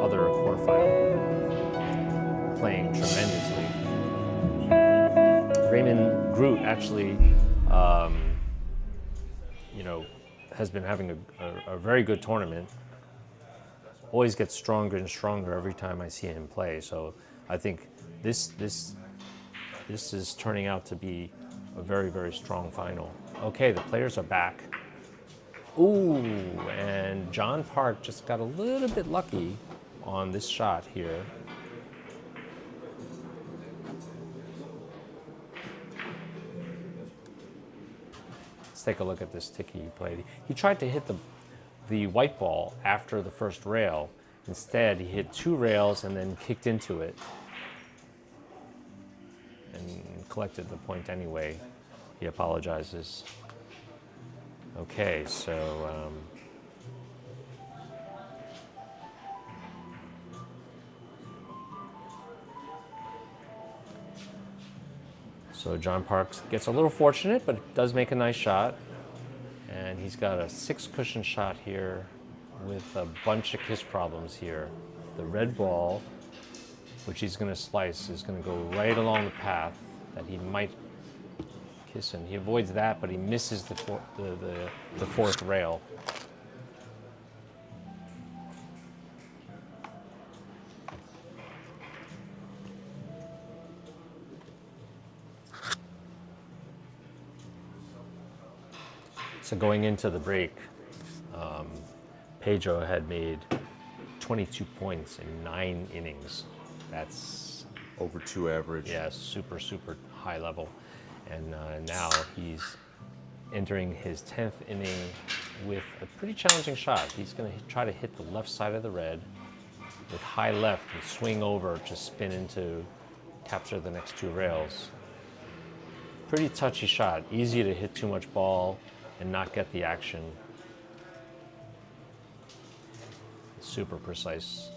other quarterfinal, playing tremendously. Raymond Groot actually, has been having a very good tournament. Always gets stronger and stronger every time I see him play. So I think this is turning out to be a very, very strong final. Okay, the players are back. Ooh, and John Park just got a little bit lucky on this shot here. Let's take a look at this ticky he played. He tried to hit the white ball after the first rail. Instead, he hit 2 rails and then kicked into it and collected the point anyway. He apologizes. Okay, so John Parks gets a little fortunate, but does make a nice shot. And he's got a 6-cushion shot here with a bunch of kiss problems here. The red ball, which he's going to slice, is going to go right along the path that he might piston. He avoids that, but he misses the fourth rail. So going into the break, Pedro had made 22 points in 9 innings. That's Over 2 average. yeah, super, super high level. And now he's entering his 10th inning with a pretty challenging shot. He's going to try to hit the left side of the red with high left and swing over to spin into capture the next 2 rails. Pretty touchy shot. Easy to hit too much ball and not get the action. Super precise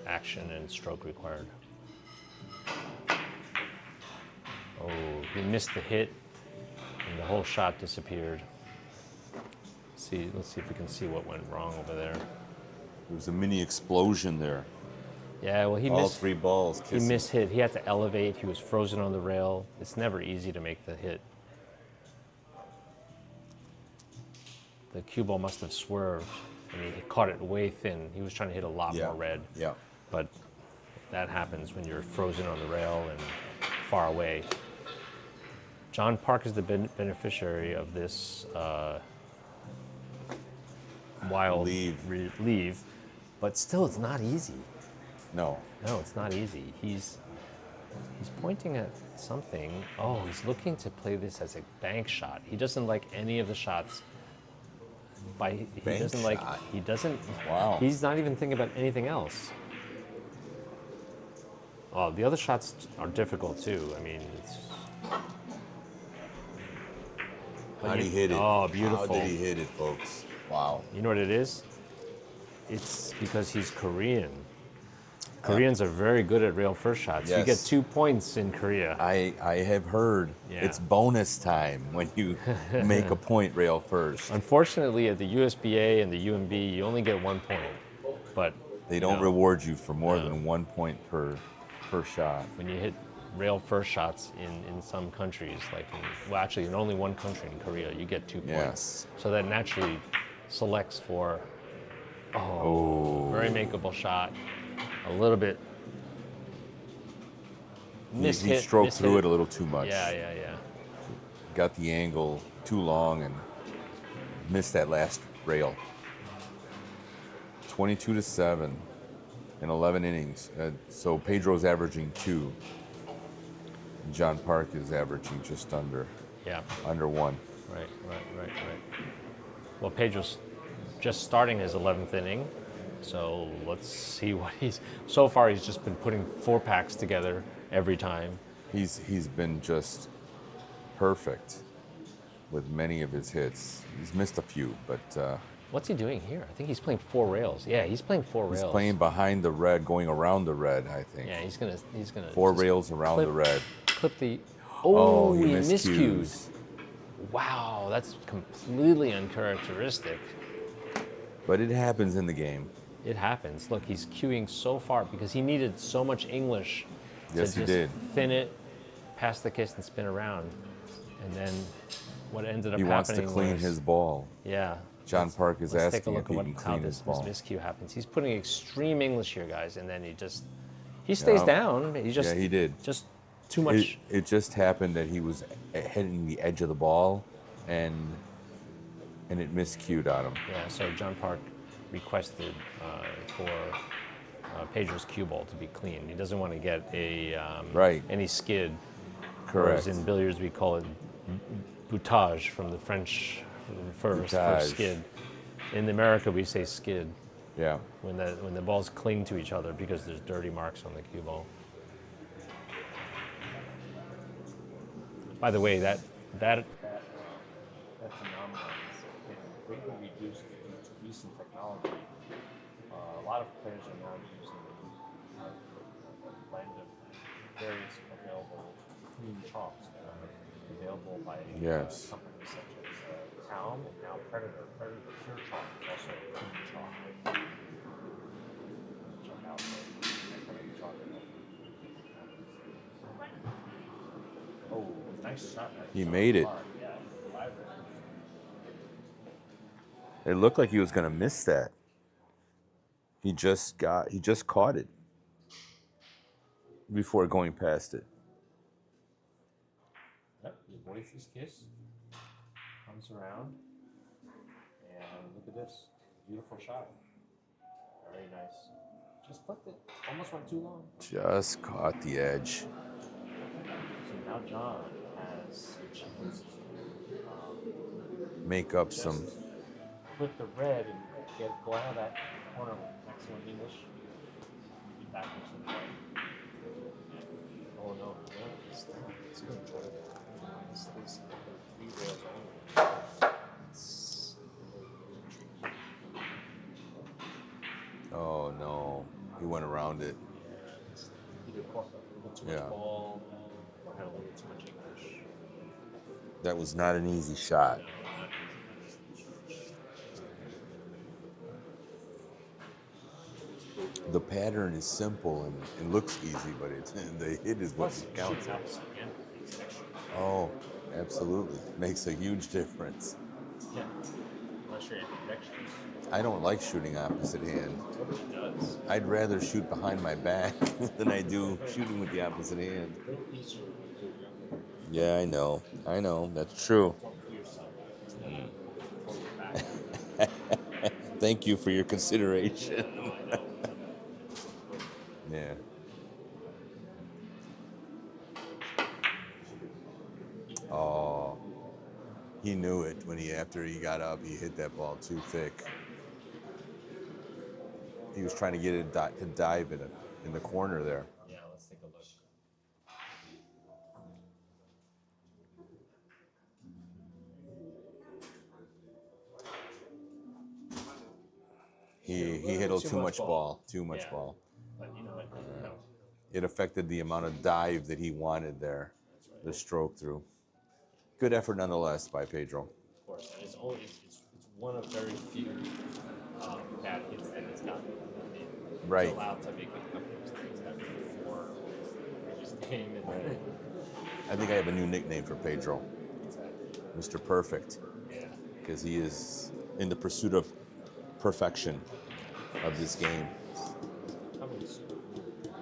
action and stroke required. Oh, he missed the hit and the whole shot disappeared. Let's see if we can see what went wrong over there. There was a mini explosion there. Yeah, well, he All missed. 3 balls. He kissing. mishit. He had to elevate. He was frozen on the rail. It's never easy to make the hit. The cue ball must have swerved, and he caught it way thin. He was trying to hit a lot more red. Yeah. But that happens when you're frozen on the rail and far away. John Park is the beneficiary of this wild leave, but still, it's not easy. No. No, it's not easy. He's pointing at something. Oh, he's looking to play this as a bank shot. He doesn't like any of the shots. He doesn't. Wow. He's not even thinking about anything else. Oh, the other shots are difficult too. I mean, it's. How'd he hit it? Oh, beautiful. How did he hit it, folks? Wow. You know what it is? It's because he's Korean. Koreans are very good at rail first shots. Yes. You get 2 points in Korea. I have heard it's bonus time when you make a point rail first. Unfortunately, at the USBA and the UMB, you only get 1 point. But They don't reward you for more than 1 point per shot. when you hit rail first shots in some countries, actually in only one country in Korea, you get 2 points. Yes. So that naturally selects for very makeable shot. A little bit He stroked through mishit. it a little too much. Yeah. Got the angle too long and missed that last rail. 22-7 in 11 innings. So Pedro's averaging 2. John Park is averaging just under 1. Right. Well, Pedro's just starting his 11th inning, so let's see what so far he's just been putting 4 packs together every time. He's been just perfect with many of his hits. He's missed a few, but What's he doing here? I think he's playing 4 rails. Yeah, he's playing 4 rails. he's playing behind the red, going around the red, I think. Yeah, he's gonna 4 just rails around the red. clip the. Oh, he he miscued. miscues. Wow, that's completely uncharacteristic. But it happens in the game. It happens. Look, he's cueing so far because he needed so much English Yes, to he just did. thin it, pass the kiss, and spin around. And then what ended up He wants to happening clean was, his ball. Yeah. John Park is Let's take a asking look if he at can how clean this his ball. miscue happens. He's putting extreme English here, guys, and then he stays down. He just Yeah, he did. Just too much. It just happened that he was hitting the edge of the ball, and it miscued on him. Yeah, so John Park requested for Pedro's cue ball to be clean. He doesn't want to get any skid. Correct. Whereas in billiards we call it boutage from the French for Boutage. skid. In America we say skid Yeah. when the balls cling to each other because there's dirty marks on the cue ball. By the way, that phenomenon is greatly reduced due to recent technology. A lot of players are now using a blend of various available clean chalks that are available by Yes. companies such as Calm and now Predator. Predator Pure Chalk is also a clean chalk. Check out the Predator chalk. Oh, Nice shot. He made it. Yeah, It looked like he was going to miss that. He just caught it before going past it. Yep, your voice's kiss comes around, and look at this beautiful shot. Very nice. Just flipped it. Almost went too long. Just caught the edge. So now John has a chance to Make up some. flip the red and go out of that corner with excellent English. Be back into the right. Oh no, it's going to try to minus this 3 rails only. Oh no, he went around it. Either caught a little too much ball or had a little too much English. That was not an easy shot. The pattern is simple and looks easy, but the hit is what counts. Oh, absolutely. Makes a huge difference. Yeah. Unless you're ambidextrous. I don't like shooting opposite hand. Nobody does. I'd rather shoot behind my back than I do shooting with the opposite hand. A little easier when you're younger. Yeah, I know. That's true. Thank you for your consideration. Yeah. Oh, he knew it when after he got up, he hit that ball too thick. He was trying to get it to dive in the corner there. Yeah, let's take a look. He hit too much ball. Too much ball. But you know what? It affected the amount of dive that he wanted there. That's right. The stroke through. Good effort nonetheless by Pedro. Of course, and it's one of very few bad hits that it's gotten. Right. It's allowed to make a couple of mistakes before we just came in. I think I have a new nickname for Pedro. Mr. Perfect. Yeah. Because he is in the pursuit of perfection of this game.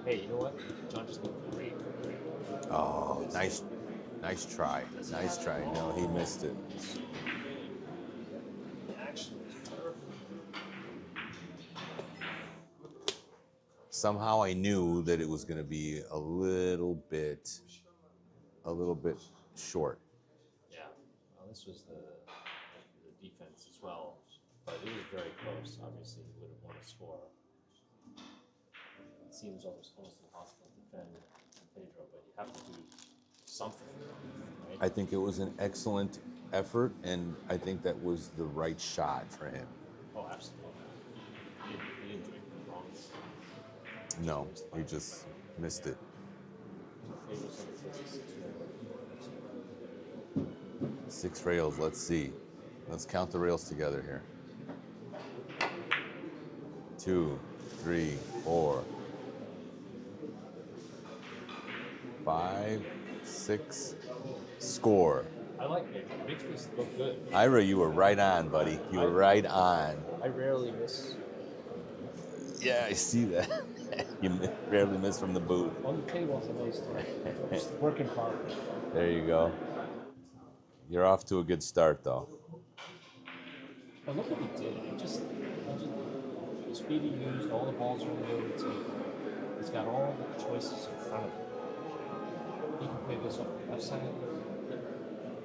Hey, you know what? John just looked great. Oh, nice try. Nice try. No, he missed it. The action was terrible. Somehow I knew that it was going to be a little bit short. Yeah. Well, this was the defense as well, but it was very close. Obviously, he would have won a score. It seems almost impossible to defend Pedro, but you have to do something. Right? I think it was an excellent effort, and I think that was the right shot for him. Oh, absolutely. He didn't do anything wrong. No, he just missed it. 6 rails, let's see. Let's count the rails together here. 2, 3, 4, 5, 6. Score. I like it. It makes me look good. Ira, you were right on, buddy. You were right on. I rarely miss. Yeah, I see that. You rarely miss from the booth. On the table, I'm supposed to. Just work in progress. There you go. You're off to a good start, though. But look what he did. The speed he used, all the balls are on the over the table. He's got all the choices in front of him. He can play this off the left side,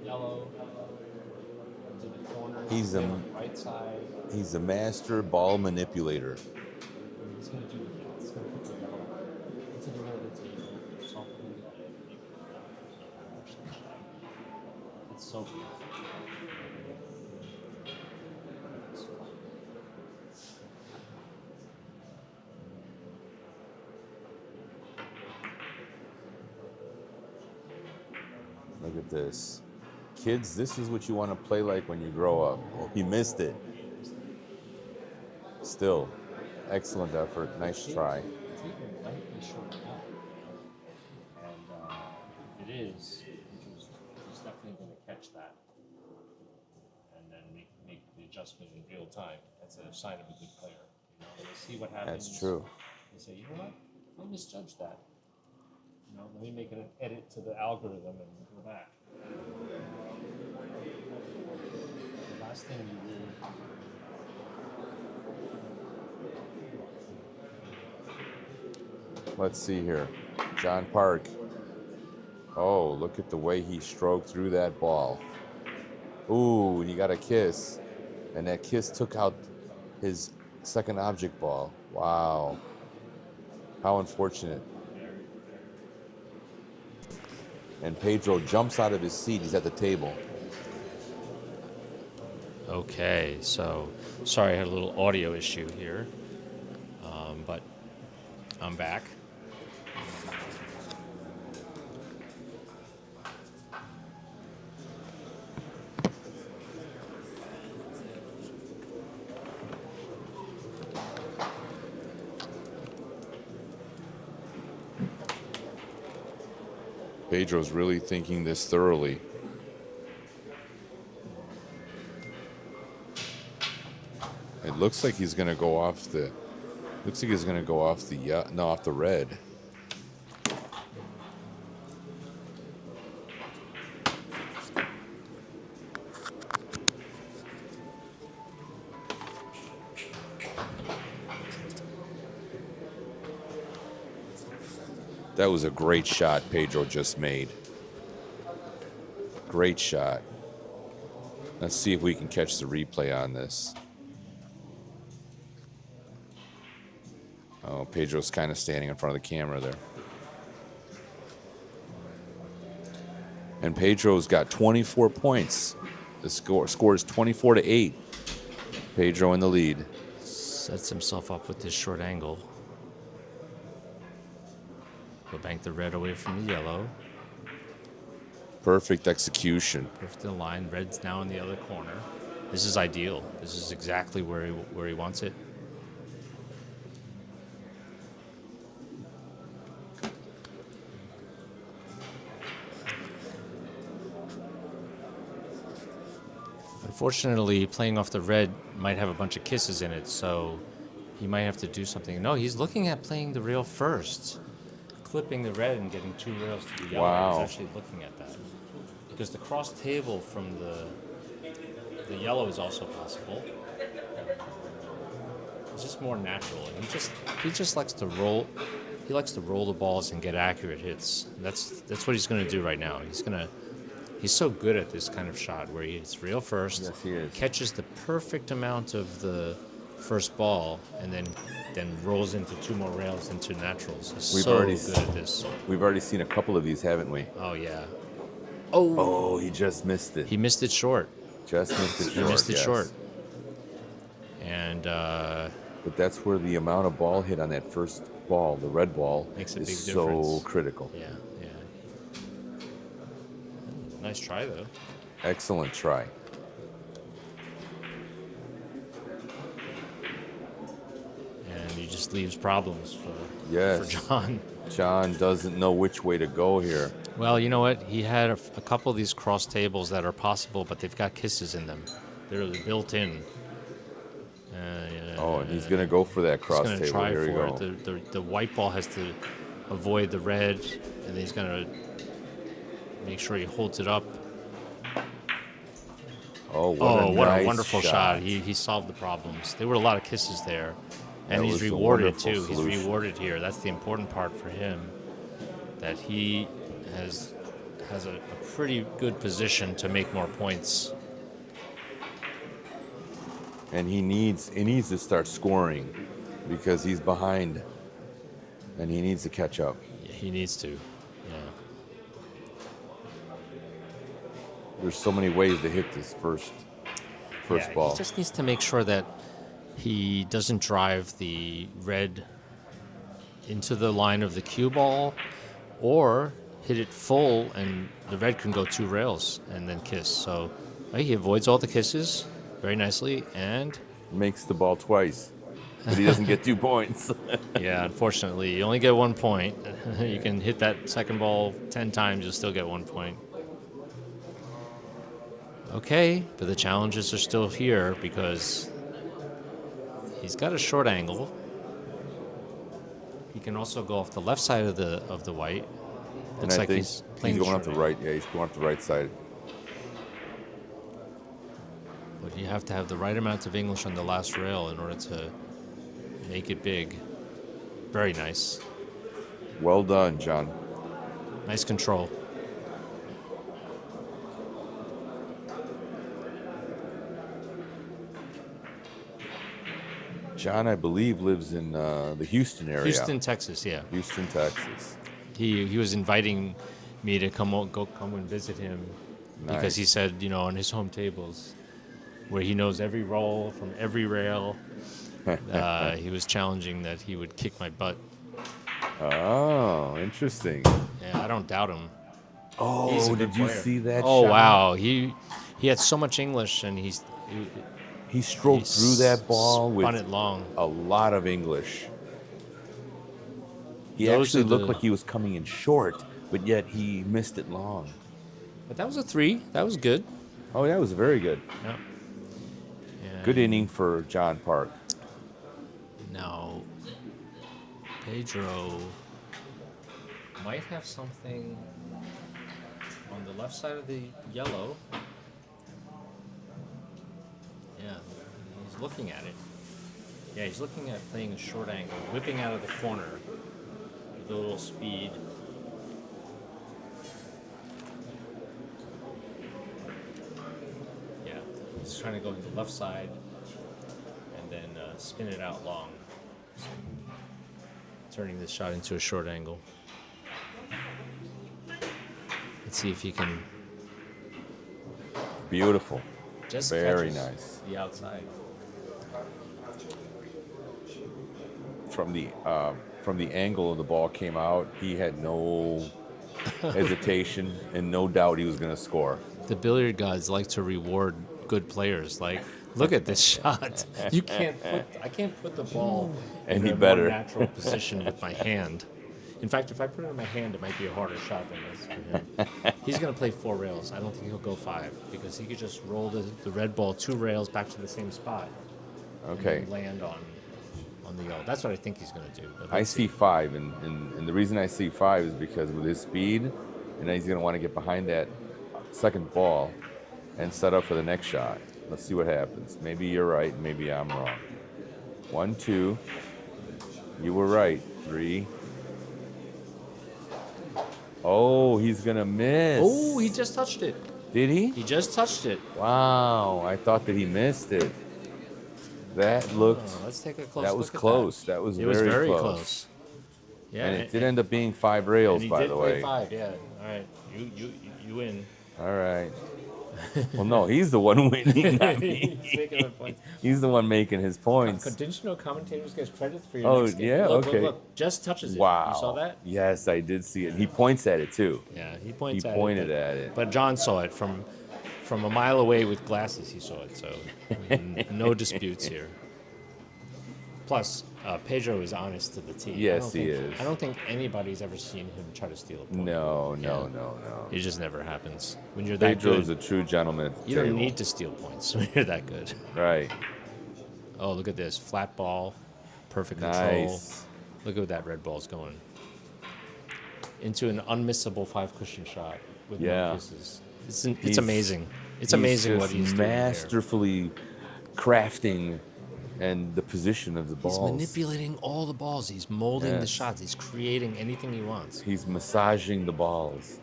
yellow, to the corner. He's on the right side. He's a master ball manipulator. And he's going to do that. He's going to put the yellow into the middle of the table. It's all it's so beautiful. Look at this. Kids, this is what you want to play like when you grow up. He missed it. Still, excellent effort. Nice try. It's even lightly short out. And if it is, definitely going to catch that and then make the adjustment in real time. That's a sign of a good player. You know, they see what happens. That's true. They say, you know what? I misjudged that. You know, let me make an edit to the algorithm and go back. The last thing you really. Let's see here. John Park. Oh, look at the way he stroked through that ball. Ooh, he got a kiss. And that kiss took out his second object ball. Wow. How unfortunate. And Pedro jumps out of his seat. He's at the table. Okay, so sorry I had a little audio issue here, but I'm back. Pedro's really thinking this thoroughly. It looks like he's going to go off the. Looks like he's going to go off the no, off the red. That was a great shot Pedro just made. Great shot. Let's see if we can catch the replay on this. Oh, Pedro's kind of standing in front of the camera there. And Pedro's got 24 points. The score is 24-8. Pedro in the lead. Sets himself up with this short angle. He'll bank the red away from the yellow. Perfect execution. Perfect in line. Red's now in the other corner. This is ideal. This is exactly where he wants it. Unfortunately, playing off the red might have a bunch of kisses in it, so he might have to do something. No, he's looking at playing the rail first. Clipping the red and getting 2 rails to the yellow. Wow. He's actually looking at that. Because the cross table from the yellow is also possible. It's just more natural. And he just likes to roll. He likes to roll the balls and get accurate hits. That's what he's going to do right now. He's so good at this kind of shot where he hits rail first, Yes, he is. catches the perfect amount of the first ball, and then rolls into 2 more rails into naturals. He's so good at this. We've already seen a couple of these, haven't we? Oh, yeah. Oh, he just missed it. He missed it short. Just missed it short. He missed it yes. short. And But that's where the amount of ball hit on that first ball, the red ball, Makes a is big so difference. critical. yeah. Nice try, though. Excellent try. And he just leaves problems for Yes. John. John doesn't know which way to go here. Well, you know what? He had a couple of these cross tables that are possible, but they've got kisses in them. They're built in. Oh, and he's going to go for that cross He's going to table. try Here we for go. it. The white ball has to avoid the red, and then he's going to make sure he holds it up. Oh, What nice a wonderful shot. He solved the problems. There were a lot of kisses there. And That he's was a rewarded, wonderful too. solution. He's rewarded here. That's the important part for him, that he has a pretty good position to make more points. And he needs to start scoring because he's behind and he needs to catch up. Yeah, he needs to. Yeah. There's so many ways to hit this first Yeah, ball. He just needs to make sure that he doesn't drive the red into the line of the cue ball or hit it full and the red can go 2 rails and then kiss. So he avoids all the kisses very nicely and Makes the ball twice, but he doesn't get 2 points. yeah, unfortunately, you only get 1 point. You can hit that second ball 10 times, you'll still get 1 point. Okay, but the challenges are still here because he's got a short angle. He can also go off the left side of the white. And Looks I like think he's playing going short off the angle. right. Yeah, he's going off the right side. But you have to have the right amount of English on the last rail in order to make it big. Very nice. Well done, John. Nice control. John, I believe, lives in the Houston area. Houston, Texas, yeah. Houston, Texas. He was inviting me to come and visit him because he Nice. said, you know, on his home tables where he knows every roll from every rail, he was challenging that he would kick my butt. Oh, interesting. Yeah, I don't doubt him. He's a Oh, good did you player. see that Oh shot? wow, he had so much English and he He stroked through that ball spun with it long. a lot of English. He Those actually are looked the- like he was coming in short, but yet he missed it long. But that was a 3. That was good. Oh, that was very good. Yeah. Good inning for John Park. Now, Pedro might have something on the left side of the yellow. Yeah, he's looking at it. Yeah, he's looking at playing a short angle, whipping out of the corner with a little speed. Yeah, he's trying to go to the left side and then spin it out long. Turning this shot into a short angle. Let's see if he can Beautiful. just Very catches nice. the outside. From the angle the ball came out, he had no hesitation and no doubt he was going to score. The billiard gods like to reward good players. Like, look at this shot. I can't put the ball in Any a better. more natural position with my hand. In fact, if I put it in my hand, it might be a harder shot than this for him. He's going to play 4 rails. I don't think he'll go 5 because he could just roll the red ball 2 rails back to the same spot. Okay. And land on the yellow. That's what I think he's going to do. But I let's see 5, and the reason I see 5 is because with his speed, and he's going to want to get behind that second ball and set up for the next shot. Let's see what happens. Maybe you're right, maybe I'm wrong. 1, 2. You were right. 3. Oh, he's going to miss. Oh, he just touched it. Did he? He just touched it. Wow, I thought that he missed it. That looked. Let's take a close That was look at close. That was It was very very close. close. Yeah, And it did end up being 5 rails, and he by did the play way. 5. Yeah. All right. You win. All right. Well, no, he's the one winning, not me. He's making the points. He's the one making his points. Didn't you know commentators get credit for your Oh, next game? yeah, Look, okay. Look, just touches it. Wow. You saw that? Yes, I did see it. He points at it too. Yeah, he points He at pointed it. at it. But John saw it from a mile away with glasses. He saw it, so no disputes here. Plus, Pedro is honest to the tee. Yes, he is. I don't think anybody's ever seen him try to steal a point. No. It just never happens. When you're that Pedro's good, a true gentleman at the you table. don't need to steal points when you're that good. Right. Oh, look at this. Flat ball. Perfect control. Nice. Look at where that red ball's going. Into an unmissable 5-cushion shot with no kisses. It's He's- amazing. It's amazing what he's doing here. masterfully crafting and the position of the He's balls. manipulating all the balls. He's molding the Yes. shots. He's creating anything he wants. He's massaging the balls.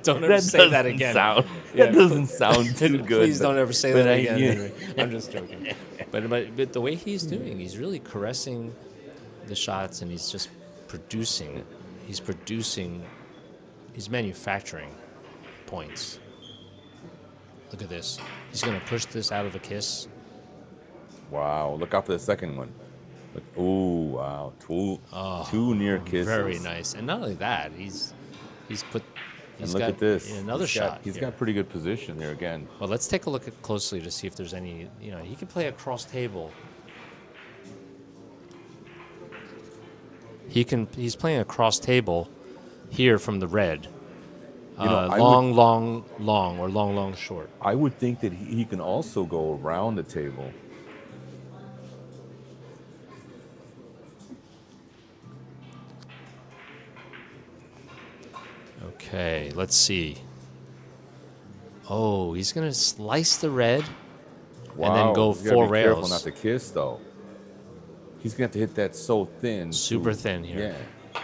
Don't ever say that again. That doesn't sound too good. Please don't ever say but that I- again, yeah. Henry. I'm just joking. But the way he's doing, he's really caressing the shots, and he's just producing. He's producing. He's manufacturing points. Look at this. He's going to push this out of a kiss. Wow, look out for the second one. Look, ooh, wow, two near kisses. Very nice. And not only that, he's put. And He's look got at this. another shot. He's here. got pretty good position there again. Well, let's take a look at closely to see if there's any. He can play across table. He's playing across table here from the red, Long, long, long, or long, long, short. I would think that he can also go around the table. Okay, let's see. Oh, he's going to slice the red and then go He's gotta 4 be rails. careful not to kiss, though. He's going to have to hit that so thin. Super thin here. Yeah.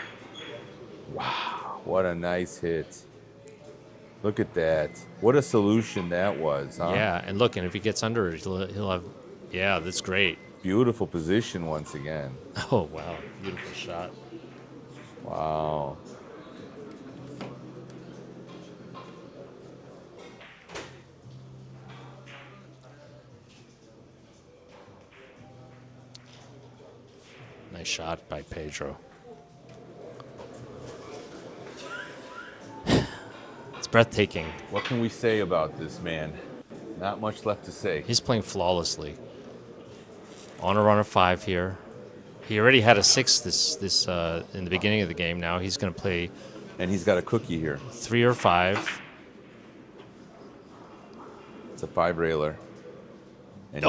Wow, what a nice hit. Look at that. What a solution that was, huh? Yeah, and look, and if he gets under it, he'll have, yeah, that's great. Beautiful position once again. Oh, wow, beautiful shot. Wow. Nice shot by Pedro. It's breathtaking. What can we say about this man? Not much left to say. He's playing flawlessly. On a run of 5 here. He already had a 6 this in the beginning of the game. Now he's going to play. And he's got a cookie here. 3 or 5. It's a 5-railer. And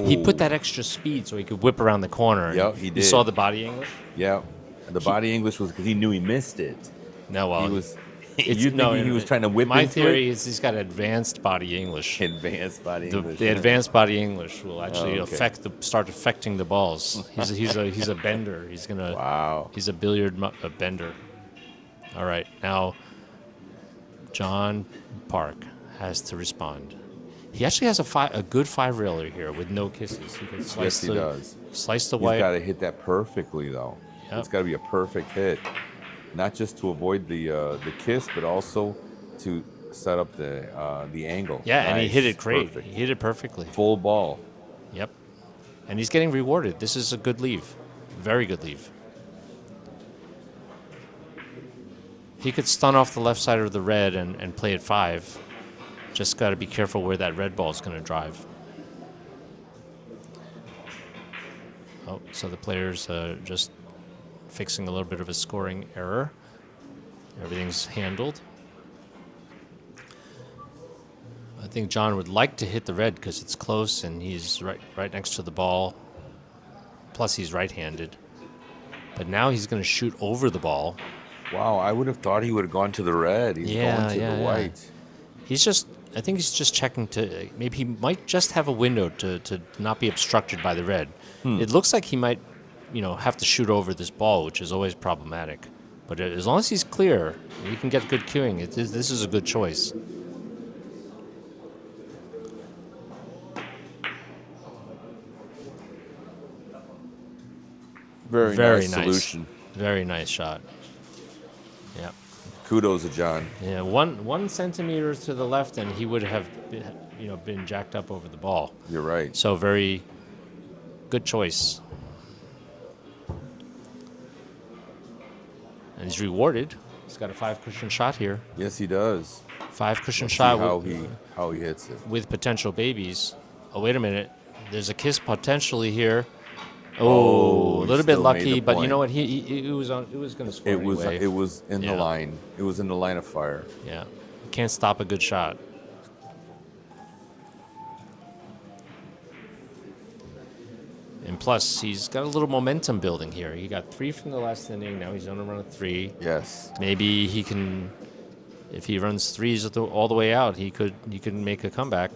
he put that extra speed so he could whip around the corner. Yep, he did. You saw the body English? Yeah. The body English was because he knew he missed it. No, well, He was. You think he was trying to whip my into theory it? is he's got advanced body English. Advanced body English. The advanced body English will actually okay. start affecting the balls. He's a bender. He's gonna. Wow. He's a a bender. All right, now John Park has to respond. He actually has a good 5-railer here with no kisses. He can slice Yes, he does. Slice the He's white. got to hit that perfectly, though. Yep. It's got to be a perfect hit, not just to avoid the kiss, but also to set up the angle. Yeah, and he Nice. hit it great. Perfect. He hit it perfectly. Full ball. Yep. And he's getting rewarded. This is a good leave. Very good leave. He could stun off the left side of the red and play at 5. Just got to be careful where that red ball is going to drive. Oh, so the player's just fixing a little bit of a scoring error. Everything's handled. I think John would like to hit the red because it's close and he's right next to the ball. Plus, he's right-handed. But now he's going to shoot over the ball. Wow, I would have thought he would have gone to the red. He's going to the white. I think he's just checking to, maybe he might just have a window to not be obstructed by the red. It looks like he might, have to shoot over this ball, which is always problematic. But as long as he's clear, he can get good cueing. This is a good choice. Very nice solution. Very nice shot. Yeah. Kudos to John. Yeah, 1 centimeter to the left, and he would have, been jacked up over the ball. You're right. So very good choice. And he's rewarded. He's got a 5-cushion shot here. Yes, he does. 5-cushion See shot how he hits it. with potential babies. Oh, wait a minute. There's a kiss potentially here. Oh, a little bit still made lucky, the but you point. know what? It was going to score anyway. It was in the Yeah. line. It was in the line of fire. Yeah, can't stop a good shot. And plus, he's got a little momentum building here. He got 3 from the last inning. Now he's on a run of 3. Yes. Maybe he can, if he runs 3s all the way out, he could make a comeback.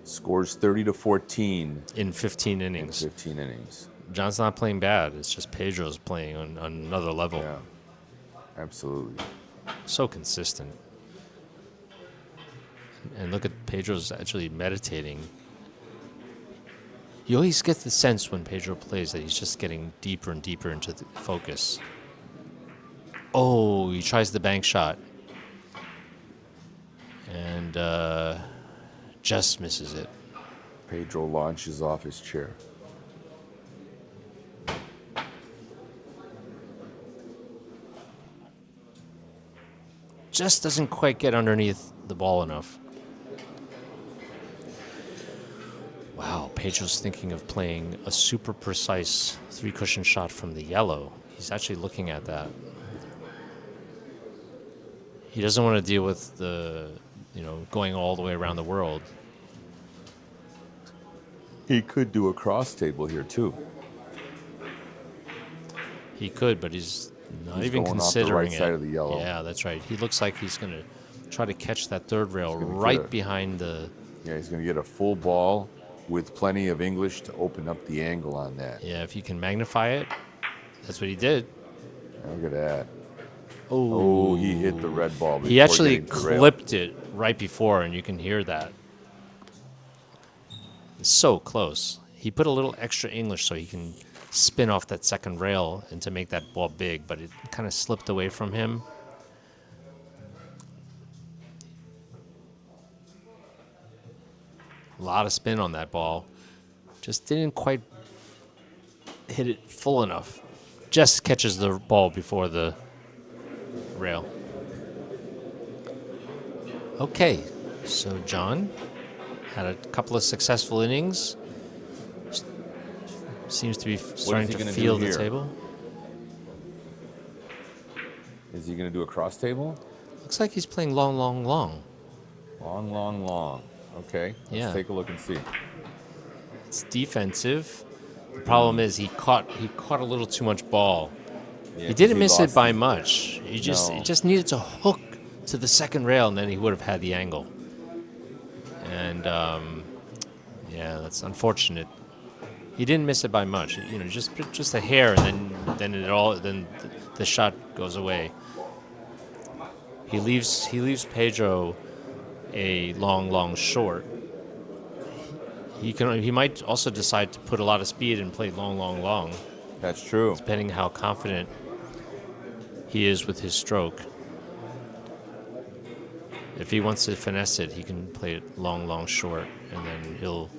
Scores 30-14 In 15 in innings. 15 innings. John's not playing bad. It's just Pedro's playing on another level. Yeah. Absolutely. So consistent. And look at Pedro's actually meditating. You always get the sense when Pedro plays that he's just getting deeper and deeper into the focus. Oh, he tries the bank shot. And just misses it. Pedro launches off his chair. Just doesn't quite get underneath the ball enough. Wow, Pedro's thinking of playing a super precise 3-cushion shot from the yellow. He's actually looking at that. He doesn't want to deal with the, going all the way around the world. He could do a cross table here too. He could, but he's not He's even going considering off the right it. side of the yellow. Yeah, that's right. He looks like he's going to try to catch that third rail right behind the... Yeah, he's going to get a full ball with plenty of English to open up the angle on that. Yeah, if he can magnify it, that's what he did. Look at that. Oh, he hit the red ball. He actually getting to the rail. clipped it right before, and you can hear that. It's so close. He put a little extra English so he can spin off that second rail and to make that ball big, but it kind of slipped away from him. A lot of spin on that ball. Just didn't quite hit it full enough. Just catches the ball before the rail. Okay, so John had a couple of successful innings. Seems to be starting to feel the table. Is he going to do a cross table? Looks like he's playing long, long, long. Long, long, long. Okay, let's take a look and see. It's defensive. The problem is he caught a little too much ball. Yeah, he didn't miss it by it. much. He just needed to hook to the second rail, and then he would have had the angle. And yeah, that's unfortunate. He didn't miss it by much. Just a hair, and then the shot goes away. He leaves Pedro a long, long short. He might also decide to put a lot of speed and play long, long, long. That's true. Depending how confident he is with his stroke. If he wants to finesse it, he can play it long, long, short, and then he'll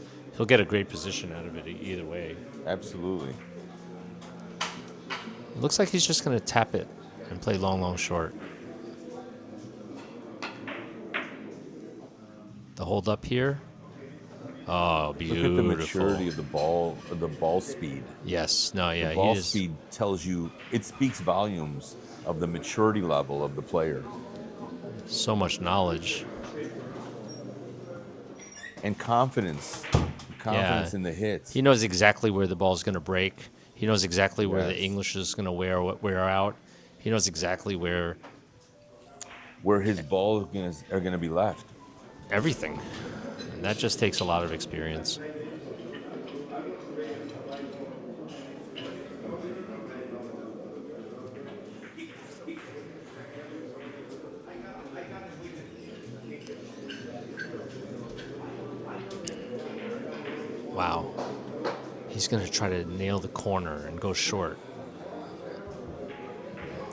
get a great position out of it either way. Absolutely. It looks like he's just going to tap it and play long, long, short. The hold up here. Oh, beautiful. Look at the maturity of the ball speed. Yes. No, yeah. The ball speed tells you, it speaks volumes of the maturity level of the player. So much knowledge. And confidence. Confidence in the hits. He knows exactly where the ball's going to break. He knows exactly where the English is going to wear out. He knows exactly where his balls are going to be left. Everything. And that just takes a lot of experience. Wow. He's going to try to nail the corner and go short.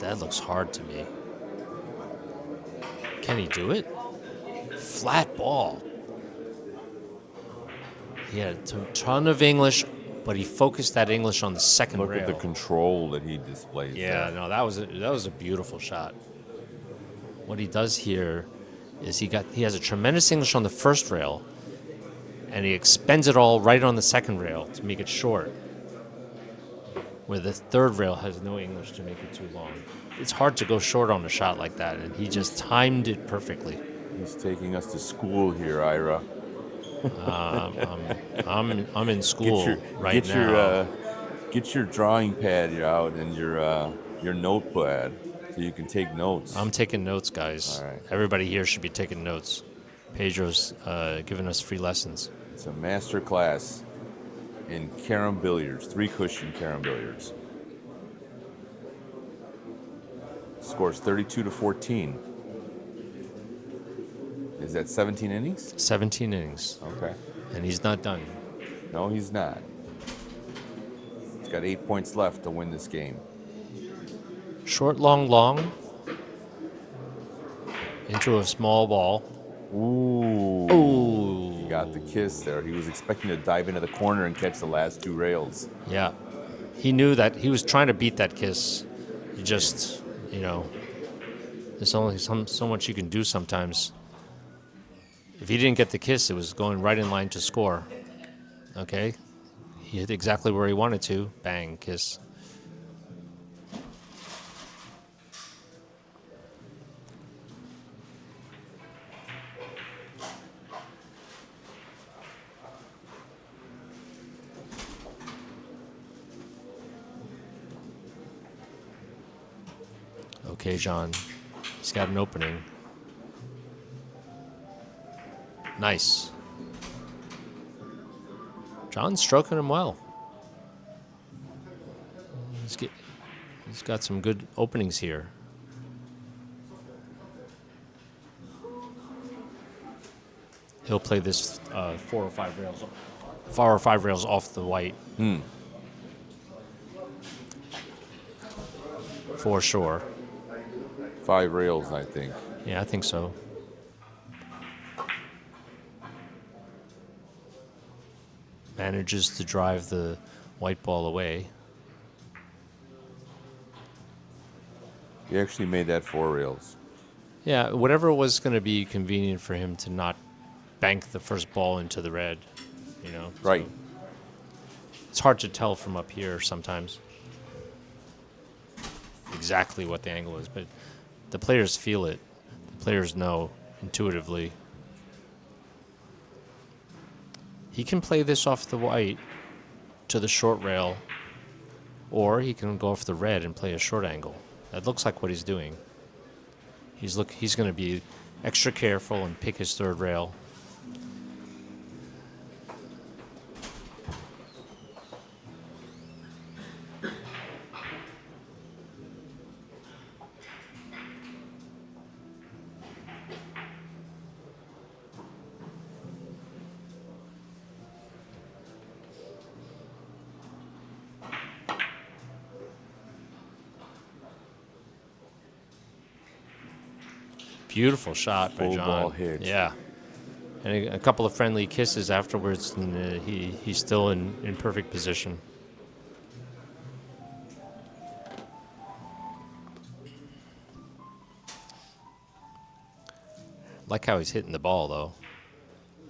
That looks hard to me. Can he do it? Flat ball. He had a ton of English, but he focused that English on the second rail. Look at the control that he displays. Yeah, no, that was a beautiful shot. What he does here is he has a tremendous English on the first rail, and he expends it all right on the second rail to make it short, where the third rail has no English to make it too long. It's hard to go short on a shot like that, and he just timed it perfectly. He's taking us to school here, Ira. I'm in school right now. Get your drawing pad out and your notepad so you can take notes. I'm taking notes, guys. All right. Everybody here should be taking notes. Pedro's giving us free lessons. It's a master class in carom billiards, 3-cushion carom billiards. Scores 32-14. Is that 17 innings? 17 innings. Okay. And he's not done. No, he's not. He's got 8 points left to win this game. Short, long, long. Into a small ball. Ooh. Ooh. He got the kiss there. He was expecting to dive into the corner and catch the last 2 rails. Yeah. He knew that he was trying to beat that kiss. He just, there's only so much you can do sometimes. If he didn't get the kiss, it was going right in line to score. Okay. He hit exactly where he wanted to. Bang, kiss. Okay, John. He's got an opening. Nice. John's stroking him well. He's got some good openings here. He'll play this 4 or 5 rails off the white. For sure. 5 rails, I think. Yeah, I think so. Manages to drive the white ball away. He actually made that 4 rails. Yeah, whatever was going to be convenient for him to not bank the first ball into the red, you know. Right. So it's hard to tell from up here sometimes exactly what the angle is, but the players feel it. The players know intuitively. He can play this off the white to the short rail, or he can go off the red and play a short angle. That looks like what he's doing. He's going to be extra careful and pick his third rail. Beautiful shot by Full John. ball hit. Yeah. And a couple of friendly kisses afterwards, and he's still in perfect position. Like how he's hitting the ball, though.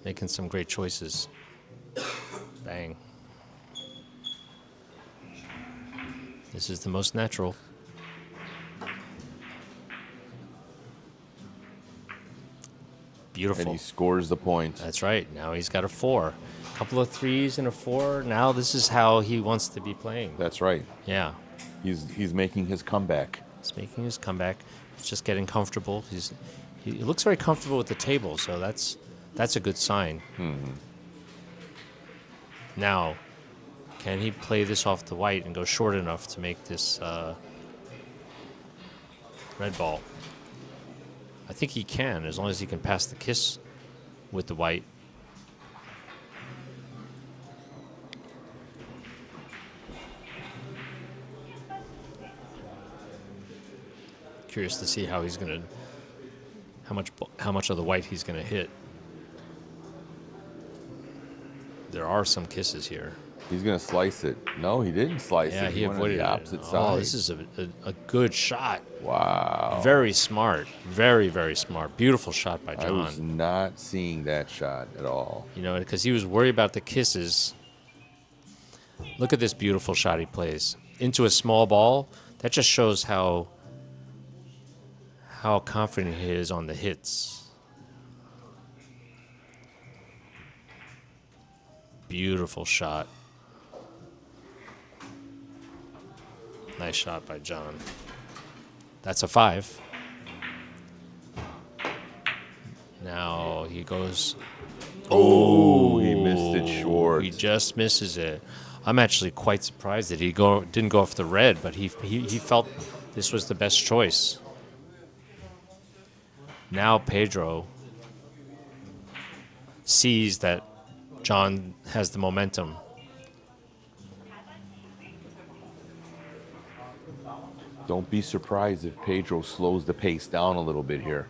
Making some great choices. Bang. This is the most natural. Beautiful. And he scores the point. That's right. Now he's got a 4. A couple of 3s and a 4. Now this is how he wants to be playing. That's right. Yeah. He's making his comeback. He's making his comeback. He's just getting comfortable. He looks very comfortable with the table, so that's a good sign. Mm-hmm. Now, can he play this off the white and go short enough to make this red ball? I think he can, as long as he can pass the kiss with the white. Curious to see how he's gonna, how much of the white he's gonna hit. There are some kisses here. He's going to slice it. No, he didn't slice Yeah, it. he went on avoided the it. opposite side. Oh, this is a good shot. Wow. Very smart. Very, very smart. Beautiful shot by I was John. not seeing that shot at all. You know, because he was worried about the kisses. Look at this beautiful shot he plays. Into a small ball. That just shows how confident he is on the hits. Beautiful shot. Nice shot by John. That's a 5. Now he goes. Oh, he missed it short. He just misses it. I'm actually quite surprised that he didn't go off the red, but he felt this was the best choice. Now Pedro sees that John has the momentum. Don't be surprised if Pedro slows the pace down a little bit here.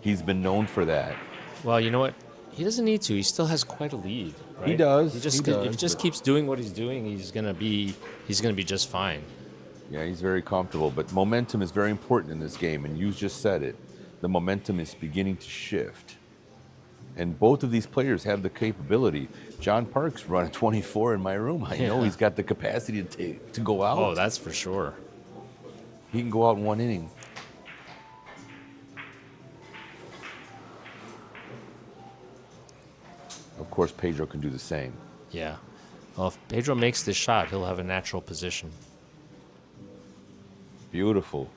He's been known for that. Well, you know what? He doesn't need to. He still has quite a lead. Right? He does. If he just keeps doing what he's doing, he's gonna be just fine. Yeah, he's very comfortable. But momentum is very important in this game, and you just said it. The momentum is beginning to shift. And both of these players have the capability. John Park's run a 24 in my room. I know he's got the capacity to go out. Oh, that's for sure. He can go out in 1 inning. Of course, Pedro can do the same. Yeah. Well, if Pedro makes this shot, he'll have a natural position. Beautiful.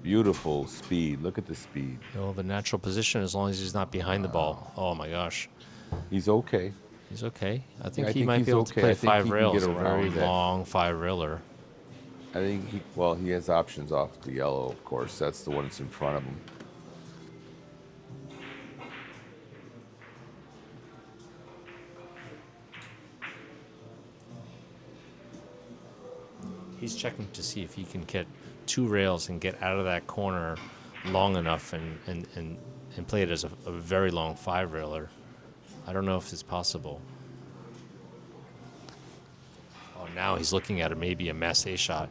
Beautiful speed. Look at the speed. He'll have a natural position as long as he's not behind the ball. Oh, my gosh. He's okay. He's okay. I think I he think might he's be able okay. to play I think five he can rails, get a very around that. long five railer. I think he has options off the yellow, of course. That's the one that's in front of him. He's checking to see if he can get 2 rails and get out of that corner long enough and play it as a very long 5 railer. I don't know if it's possible. Oh, now he's looking at maybe a mass A shot.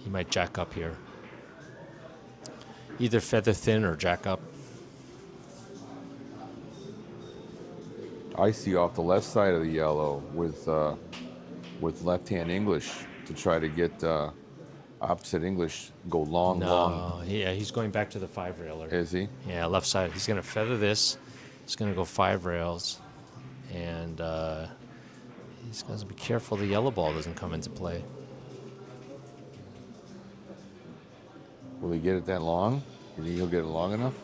He might jack up here. Either feather thin or jack up. I see off the left side of the yellow with left-hand English to try to get opposite English go long. Yeah, he's going back to the 5 railer. Is he? Yeah, left side. He's going to feather this. He's going to go 5 rails. And he's going to be careful the yellow ball doesn't come into play. Will he get it that long? You think he'll get it long enough?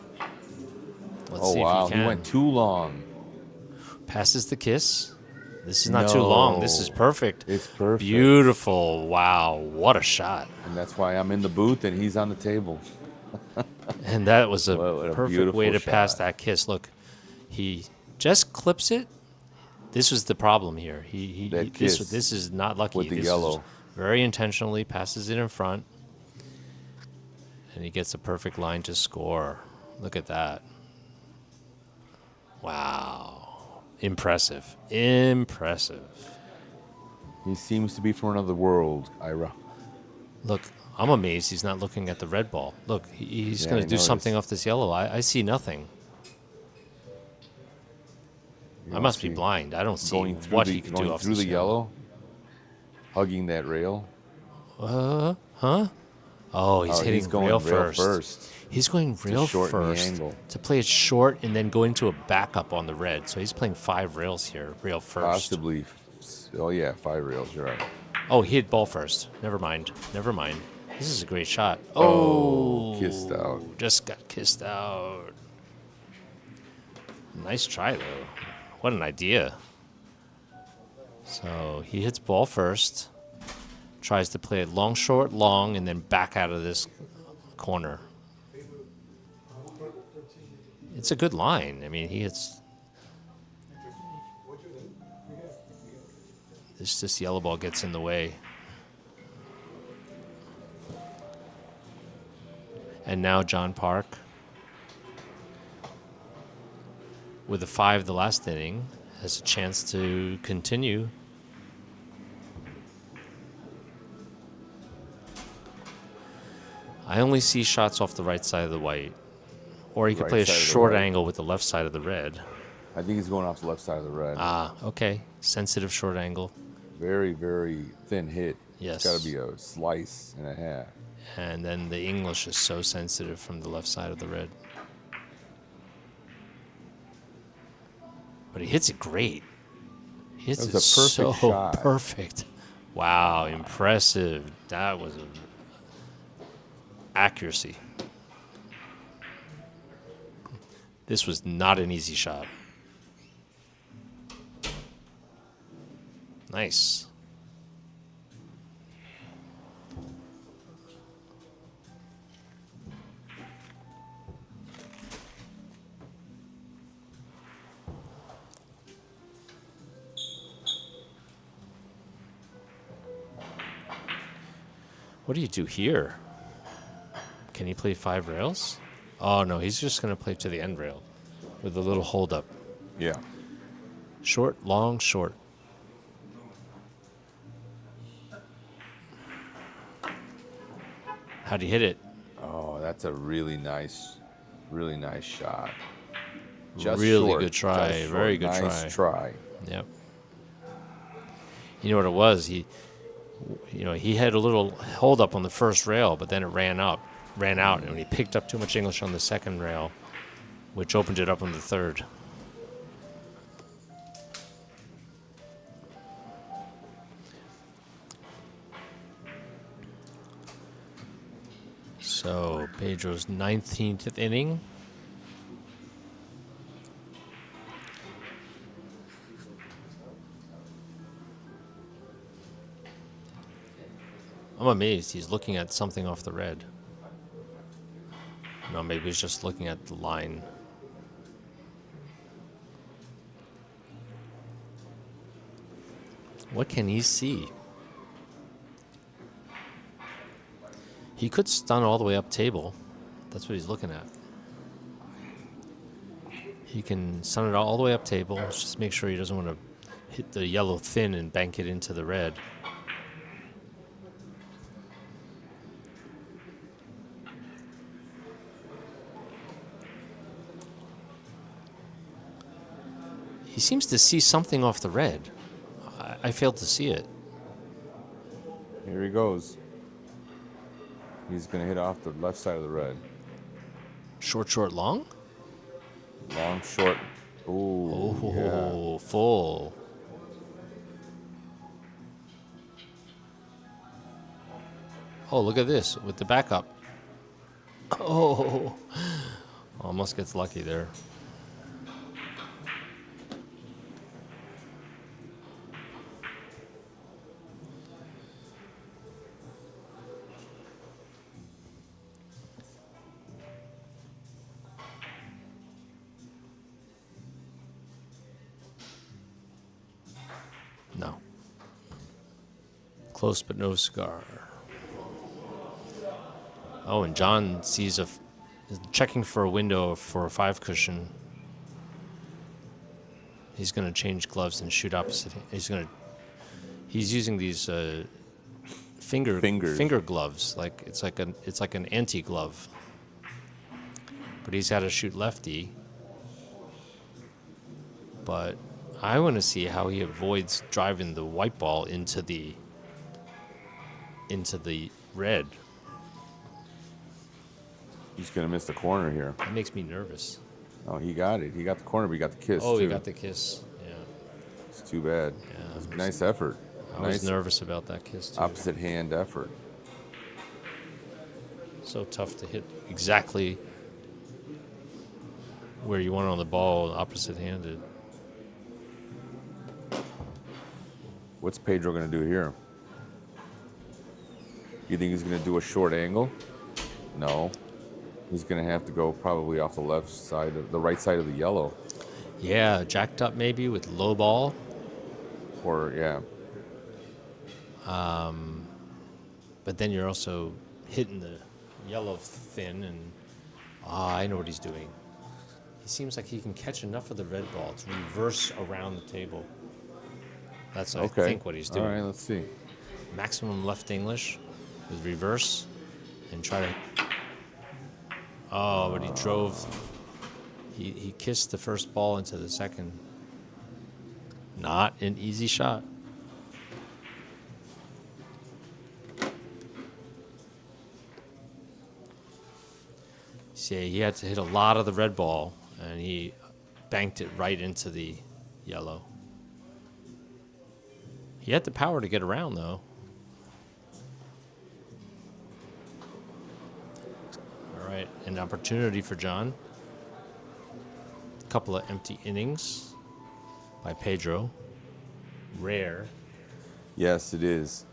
Let's see if he can. He went too long. Passes the kiss. This is not too long. This is perfect. It's perfect. Beautiful. Wow, what a shot. And that's why I'm in the booth and he's on the table. And that was a What a perfect way to beautiful pass shot. that kiss. Look, he just clips it. This was the problem here. This is not lucky. with the This yellow. is very intentionally passes it in front. And he gets a perfect line to score. Look at that. Wow. Impressive. Impressive. He seems to be from another world, Ira. Look, I'm amazed he's not looking at the red ball. Look, he's Yeah, going I to do noticed. something off this yellow. I see nothing. I must be blind. I don't see Going through what the, he can going do off through this the yellow, hugging that rail. Huh? Oh, he's hitting he's going rail rail first. He's going rail shorten the first angle. to play it short and then go into a backup on the red. So he's playing 5 rails here, rail first. Possibly. Oh, yeah, 5 rails. You're right. Oh, he hit ball first. Never mind. This is a great shot. Oh, kissed out. Just got kissed out. Nice try, though. What an idea. So he hits ball first, tries to play it long, short, long, and then back out of this corner. It's a good line. I mean, he hits. This yellow ball gets in the way. And now John Park, with a 5 the last inning, has a chance to continue. I only see shots off the right side of the white. Or he could Right play a side of the short right. angle with the left side of the red. I think he's going off the left side of the red. Ah, okay. Sensitive short angle. Very, very thin hit. Yes. It's got to be a slice and a half. And then the English is so sensitive from the left side of the red. But he hits it great. He hits That it was a perfect so shot. perfect. Wow, impressive. That was accuracy. This was not an easy shot. Nice. What do you do here? Can he play 5 rails? Oh, no, he's just going to play to the end rail with a little hold up. Yeah. Short, long, short. How'd he hit it? Oh, that's a really nice shot. Just really short, good try. just short. Very good nice try. Yep. You know what it was? He had a little hold up on the first rail, but then it ran out, and he picked up too much English on the second rail, which opened it up on the third. So Pedro's 19th inning. I'm amazed he's looking at something off the red. No, maybe he's just looking at the line. What can he see? He could stun all the way up table. That's what he's looking at. He can stun it all the way up table. Just make sure he doesn't want to hit the yellow thin and bank it into the red. He seems to see something off the red. I failed to see it. Here he goes. He's going to hit off the left side of the red. Short, long? Long, short. Ooh, Oh, full. Oh, look at this with the backup. Oh, almost gets lucky there. No. Close but no cigar. Oh, and John sees is checking for a window for a 5 cushion. He's going to change gloves and shoot opposite. He's using these finger gloves. Like it's like an anti-glove. But he's got to shoot lefty. But I want to see how he avoids driving the white ball into the red. He's going to miss the corner here. That makes me nervous. Oh, he got it. He got the corner, but he got the kiss, Oh, too. he got the kiss. Yeah. It's too bad. Yeah, It was a nice effort. I was nervous about that kiss, too. Opposite hand effort. So tough to hit exactly where you want it on the ball, opposite-handed. What's Pedro going to do here? You think he's going to do a short angle? No. He's going to have to go probably off the left side, the right side of the yellow. Yeah, jacked up maybe with low ball. Or, yeah. But then you're also hitting the yellow thin, and I know what he's doing. He seems like he can catch enough of the red ball to reverse around the table. That's, I think, what he's doing. All right, let's see. Maximum left English with reverse and try to... Oh, but he drove... He kissed the first ball into the second. Not an easy shot. See, he had to hit a lot of the red ball, and he banked it right into the yellow. He had the power to get around, though. All right, an opportunity for John. A couple of empty innings by Pedro. Rare. Yes, it is.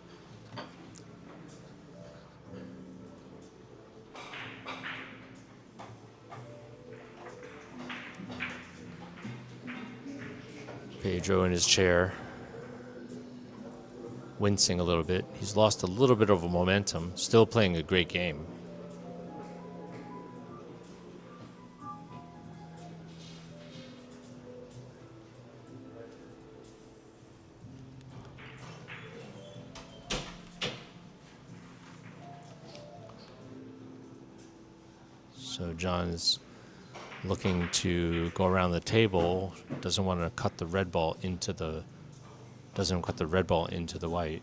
Pedro in his chair, wincing a little bit. He's lost a little bit of a momentum, still playing a great game. So John is looking to go around the table. Doesn't want to cut the red ball into the white.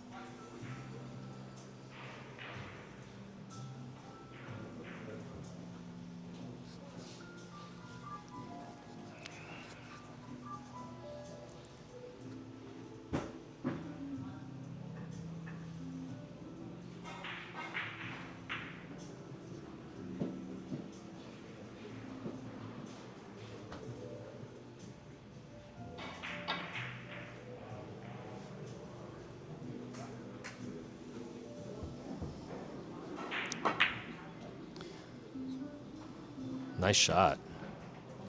Nice shot.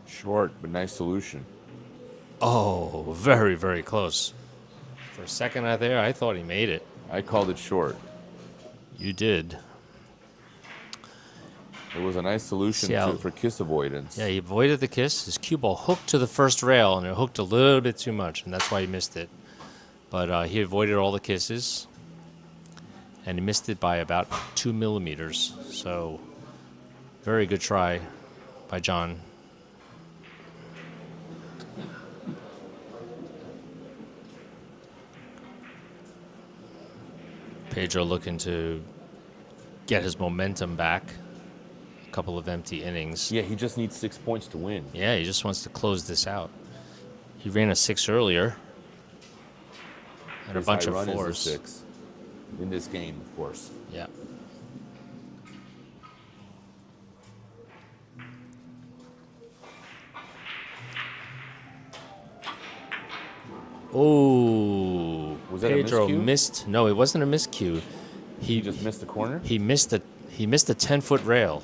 Short, but nice solution. Oh, very, very close. For a second out there, I thought he made it. I called it short. You did. It was a nice solution See how- for kiss avoidance. Yeah, he avoided the kiss. His cue ball hooked to the first rail, and it hooked a little bit too much, and that's why he missed it. But he avoided all the kisses, and he missed it by about 2 millimeters. So, very good try by John. Pedro looking to get his momentum back. A couple of empty innings. Yeah, he just needs 6 points to win. Yeah, he just wants to close this out. He ran a 6 earlier. And a His bunch high of run is a 4s. 6 in this game, of course. Yeah. Oh, Was that a Pedro miscue? missed. No, it wasn't a miscue. He just missed the corner? He missed a 10-foot rail.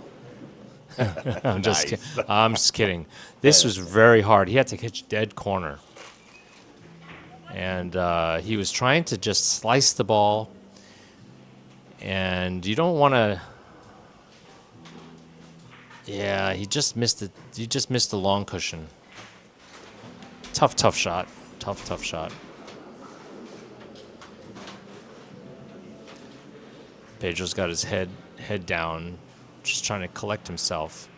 I'm just Nice. I'm just kidding. This was very hard. He had to catch dead corner. And he was trying to just slice the ball. And you don't want to. Yeah, he just missed it. He just missed the long cushion. Tough shot. Tough shot. Pedro's got his head down, just trying to collect himself.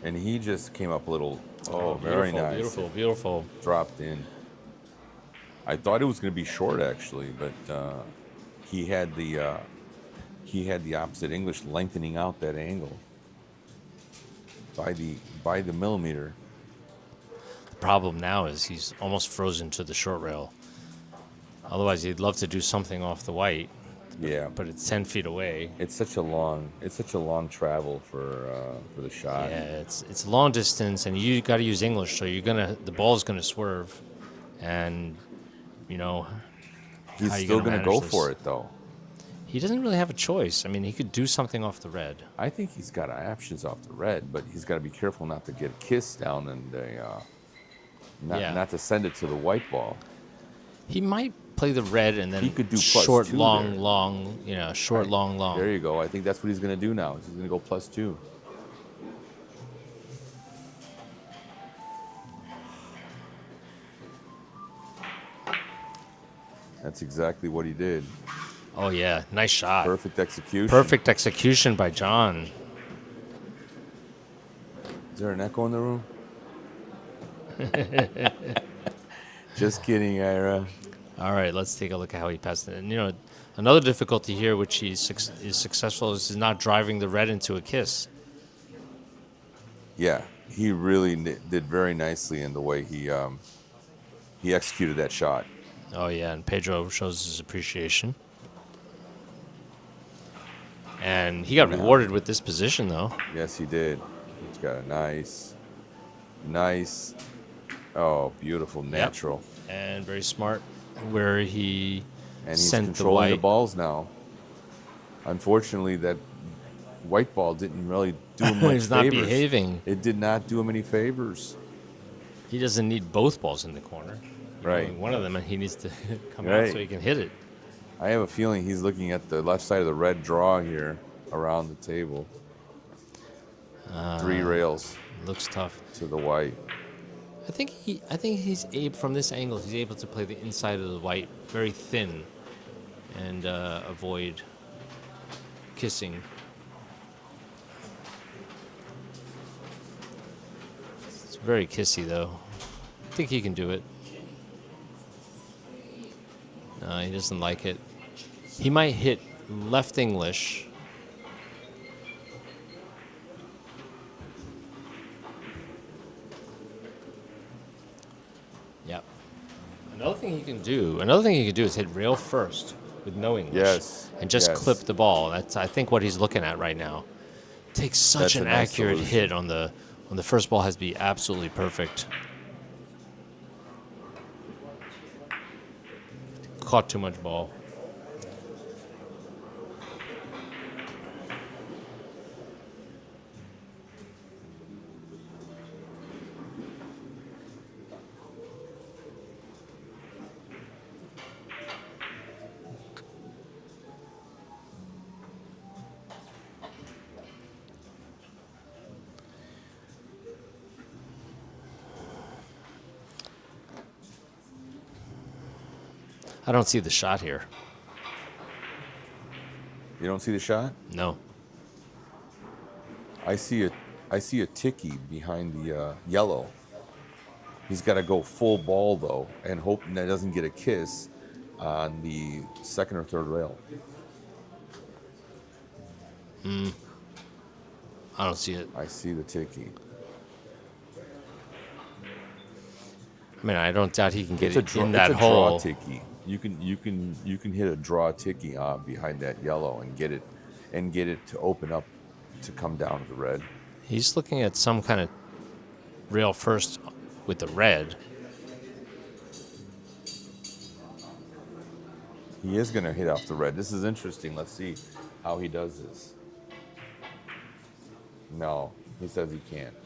And he just came up a little, very Beautiful, nice. Beautiful, beautiful. Dropped in. I thought it was going to be short, actually, but he had the opposite English lengthening out that angle by the millimeter. The problem now is he's almost frozen to the short rail. Otherwise, he'd love to do something off the white, Yeah, but it's 10 feet away. it's such a long travel for the shot. Yeah, it's long distance, and you got to use English, so the ball's gonna swerve, and He's how you still gonna going to go manage for this? it, though. He doesn't really have a choice. I mean, he could do something off the red. I think he's got options off the red, but he's got to be careful not to get a kiss down and not to send it to the white ball. He might play the red and then He could do plus short, 2 long, there. long, short, Right. long, long. There you go. I think that's what he's going to do now. He's going to go +2. That's exactly what he did. Oh yeah, nice shot. Perfect execution. Perfect execution by John. Is there an echo in the room? Just kidding, Ira. All right, let's take a look at how he passed it. And another difficulty here, which is successful, is not driving the red into a kiss. Yeah, he really did very nicely in the way he executed that shot. Oh yeah, and Pedro shows his appreciation. And he got rewarded with this position, though. Yes, he did. He's got a nice, beautiful, natural. And very smart, where he And he's sent the controlling the white. balls now. Unfortunately, that white ball didn't really do him much He's not favors. behaving. It did not do him any favors. He doesn't need both balls in the corner. Right. One of them, he needs to come out Right. so he can hit it. I have a feeling he's looking at the left side of the red draw here around the table. 3 rails Looks tough. to the white. I think he's able from this angle. He's able to play the inside of the white very thin, and avoid kissing. It's very kissy though. I think he can do it. No, he doesn't like it. He might hit left English. Yep. Another thing he can do is hit rail first with no English. Yes. And just yes. clip the ball. That's, I think, what he's looking at right now. Takes such That's an a nice accurate solution. hit on the first ball, has to be absolutely perfect. Caught too much ball. I don't see the shot here. You don't see the shot? No. I see a ticky behind the yellow. He's got to go full ball though, and hope that doesn't get a kiss on the second or third rail. I don't see it. I see the ticky. I mean, I don't doubt he can get It's a it draw, in that it's a hole. draw ticky. You can hit a draw ticky behind that yellow and get it to open up to come down to the red. He's looking at some kind of rail first with the red. He is going to hit off the red. This is interesting. Let's see how he does this. No, he says he can't.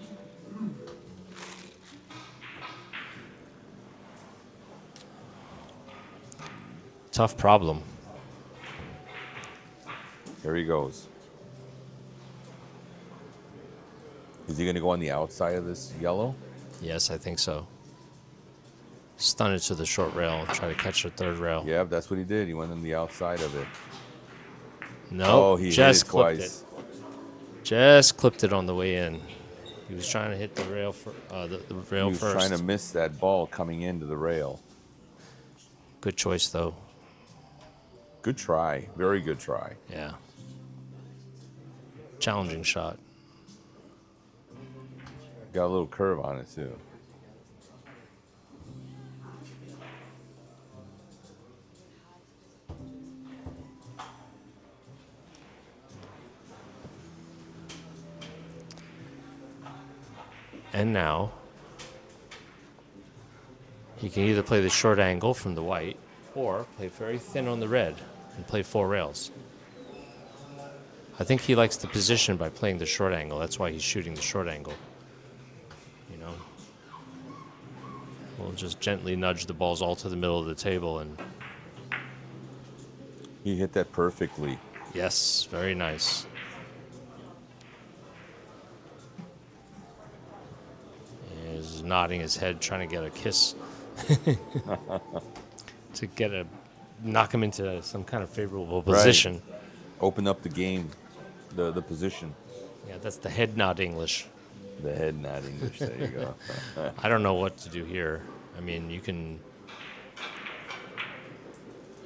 Tough problem. Here he goes. Is he going to go on the outside of this yellow? Yes, I think so. Stun it to the short rail and try to catch the third rail. Yeah, that's what he did. He went on the outside of it. No, he just hit it clipped twice. it. Just clipped it on the way in. He was trying to hit the rail the rail He was first. trying to miss that ball coming into the rail. Good choice though. Good try. Very good try. Yeah. Challenging shot. Got a little curve on it too. And now he can either play the short angle from the white or play very thin on the red and play 4 rails. I think he likes the position by playing the short angle. That's why he's shooting the short angle. You know, we'll just gently nudge the balls all to the middle of the table, and He hit that perfectly. yes, very nice. He's nodding his head, trying to get a kiss to knock him into some kind of favorable position. Open up the game, the position. Yeah, that's the head nod English. The head nod English. There you go. I don't know what to do here. I mean, you can.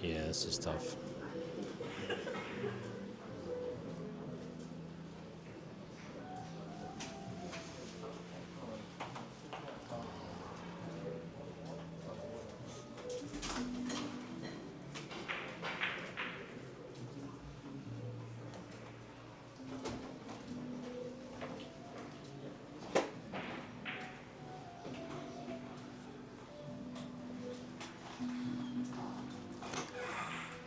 Yeah, this is tough.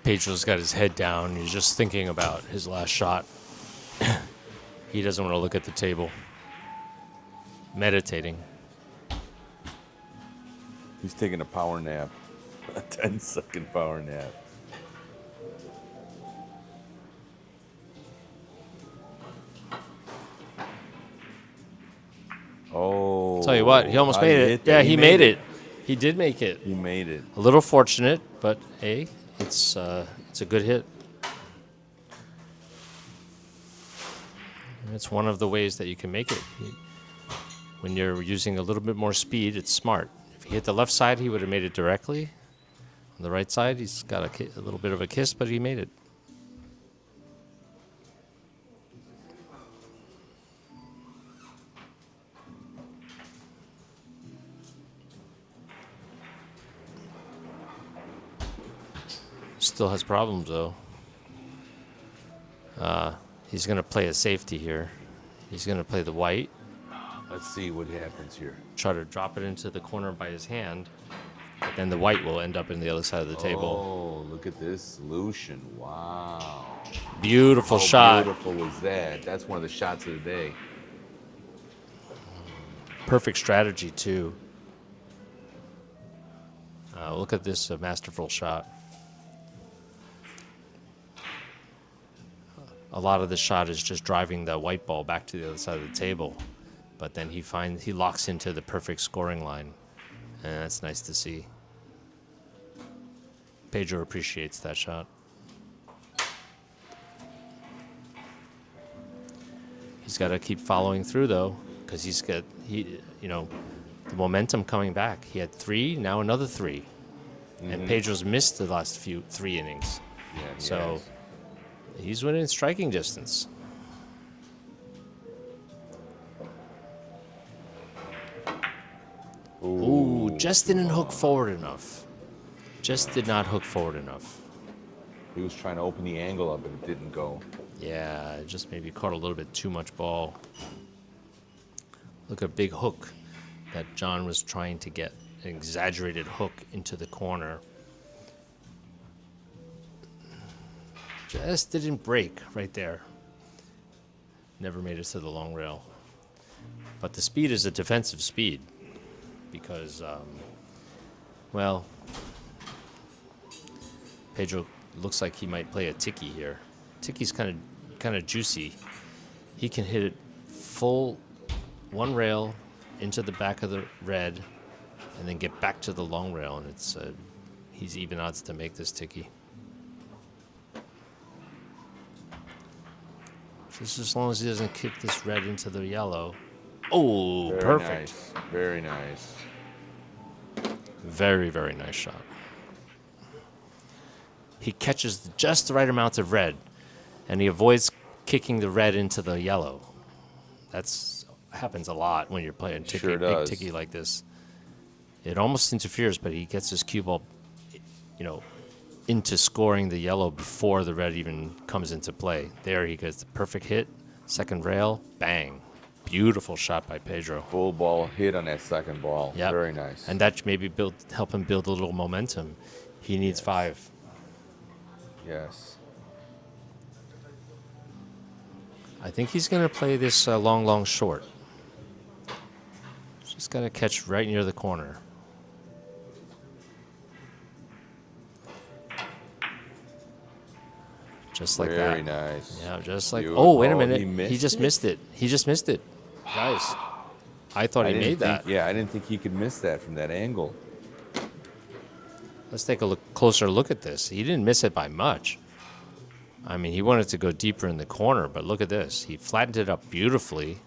Pedro's got his head down. He's just thinking about his last shot. He doesn't want to look at the table. Meditating. He's taking a power nap. A 10-second power nap. Oh, Tell you what, he almost Oh, made he it. hit that. Yeah, He he made made it. it. He did make it. He made it. A little fortunate, but hey, it's a good hit. And it's one of the ways that you can make it. When you're using a little bit more speed, it's smart. If he hit the left side, he would have made it directly. On the right side, he's got a little bit of a kiss, but he made it. Still has problems, though. He's going to play a safety here. He's going to play the white, Let's see what happens here. try to drop it into the corner by his hand, but then the white will end up in the other side of the table. Oh, look at this solution. Wow. Beautiful How shot. beautiful was that? That's one of the shots of the day. Perfect strategy, too. Look at this masterful shot. A lot of the shot is just driving the white ball back to the other side of the table, but then he locks into the perfect scoring line, and that's nice to see. Pedro appreciates that shot. He's got to keep following through though, because the momentum coming back. He had 3, now another 3, and Pedro's missed the last 3 innings. Yeah, So he's winning striking distance. Ooh, just didn't hook forward enough. Just did not hook forward enough. he was trying to open the angle up and it didn't go. Yeah, just maybe caught a little bit too much ball. Look at a big hook that John was trying to get, an exaggerated hook into the corner. Just didn't break right there. Never made it to the long rail. But the speed is a defensive speed because, Pedro looks like he might play a tiki here. Tiki's kind of juicy. He can hit it full one rail into the back of the red and then get back to the long rail, and it's he's even odds to make this tiki. Just as long as he doesn't kick this red into the yellow. Oh, Very perfect. Nice. Very nice. Very, very nice shot. He catches just the right amount of red, and he avoids kicking the red into the yellow. That's happens a lot when you're playing tiki, Sure big does. tiki like this. It almost interferes, but he gets his cue ball, into scoring the yellow before the red even comes into play. There he gets the perfect hit, second rail, bang. Beautiful shot by Pedro. Full ball hit on that second ball. Yep. Very nice. And that maybe help him build a little momentum. He needs 5. Yes. I think he's going to play this long, short. Just got to catch right near the corner. Just like Very that. nice. Yeah, just like. Beautiful. Oh, wait a Oh, minute. he missed He just it? missed it. He just missed it. Guys, I thought he didn't made that. think- Yeah, I didn't think he could miss that from that angle. Let's take a closer look at this. He didn't miss it by much. I mean, he wanted to go deeper in the corner, but look at this. He flattened it up beautifully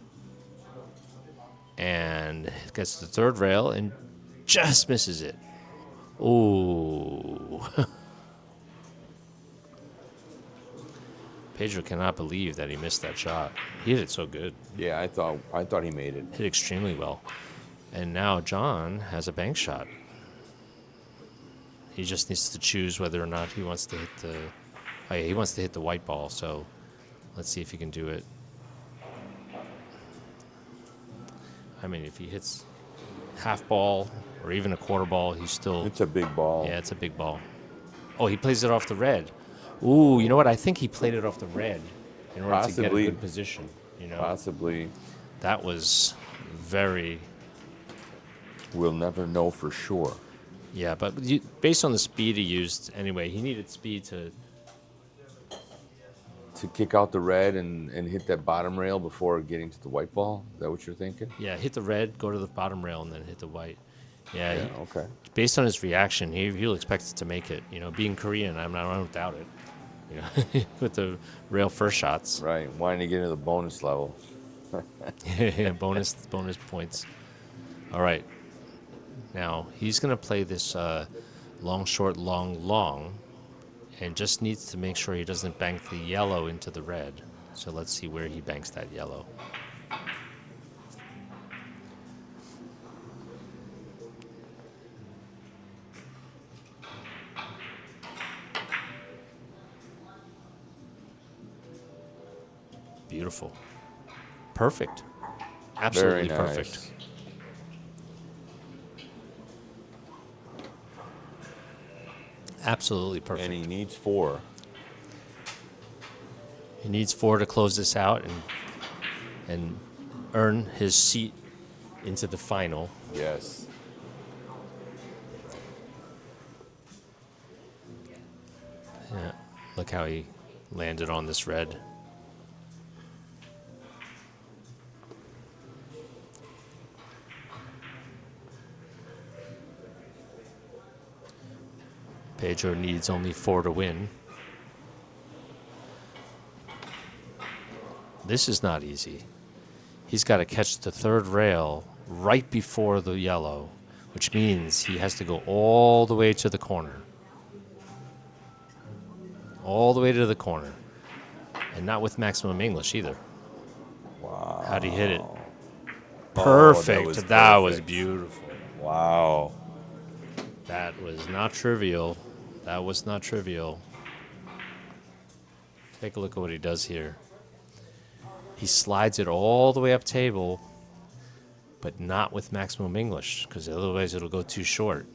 and gets the third rail and just misses it. Ooh. Pedro cannot believe that he missed that shot. He hit it so good. Yeah, I thought he made it. Hit extremely well. And now John has a bank shot. He just needs to choose whether or not he wants to hit the... Oh, yeah, he wants to hit the white ball, so let's see if he can do it. I mean, if he hits half ball or even a quarter ball, he's still... It's a big ball. Yeah, it's a big ball. Oh, he plays it off the red. Ooh, you know what? I think he played it off the red in order to get a Possibly. good position. Possibly. That was very... We'll never know for sure. Yeah, but based on the speed he used, anyway, he needed speed to to kick out the red and hit that bottom rail before getting to the white ball? Is that what you're thinking? Yeah, hit the red, go to the bottom rail, and then hit the white. Yeah, Yeah, okay. based on his reaction, he'll expect it to make it. Being Korean, I don't doubt it. With the rail first shots. Right, wanting to get into the bonus level. Yeah, bonus points. All right. Now, he's going to play this long, short, long, long, and just needs to make sure he doesn't bank the yellow into the red. So let's see where he banks that yellow. Beautiful. Perfect. Absolutely Very nice. perfect. Absolutely perfect. And he needs 4. He needs 4 to close this out and earn his seat into the final. Yes. Yeah. Look how he landed on this red. Pedro needs only 4 to win. This is not easy. He's got to catch the third rail right before the yellow, which means he has to go all the way to the corner. All the way to the corner. And not with maximum English either. Wow. How'd he hit it? Oh, Perfect. That was perfect. beautiful. Wow. That was not trivial. That was not trivial. Take a look at what he does here. He slides it all the way up table, but not with maximum English, because otherwise it'll go too short.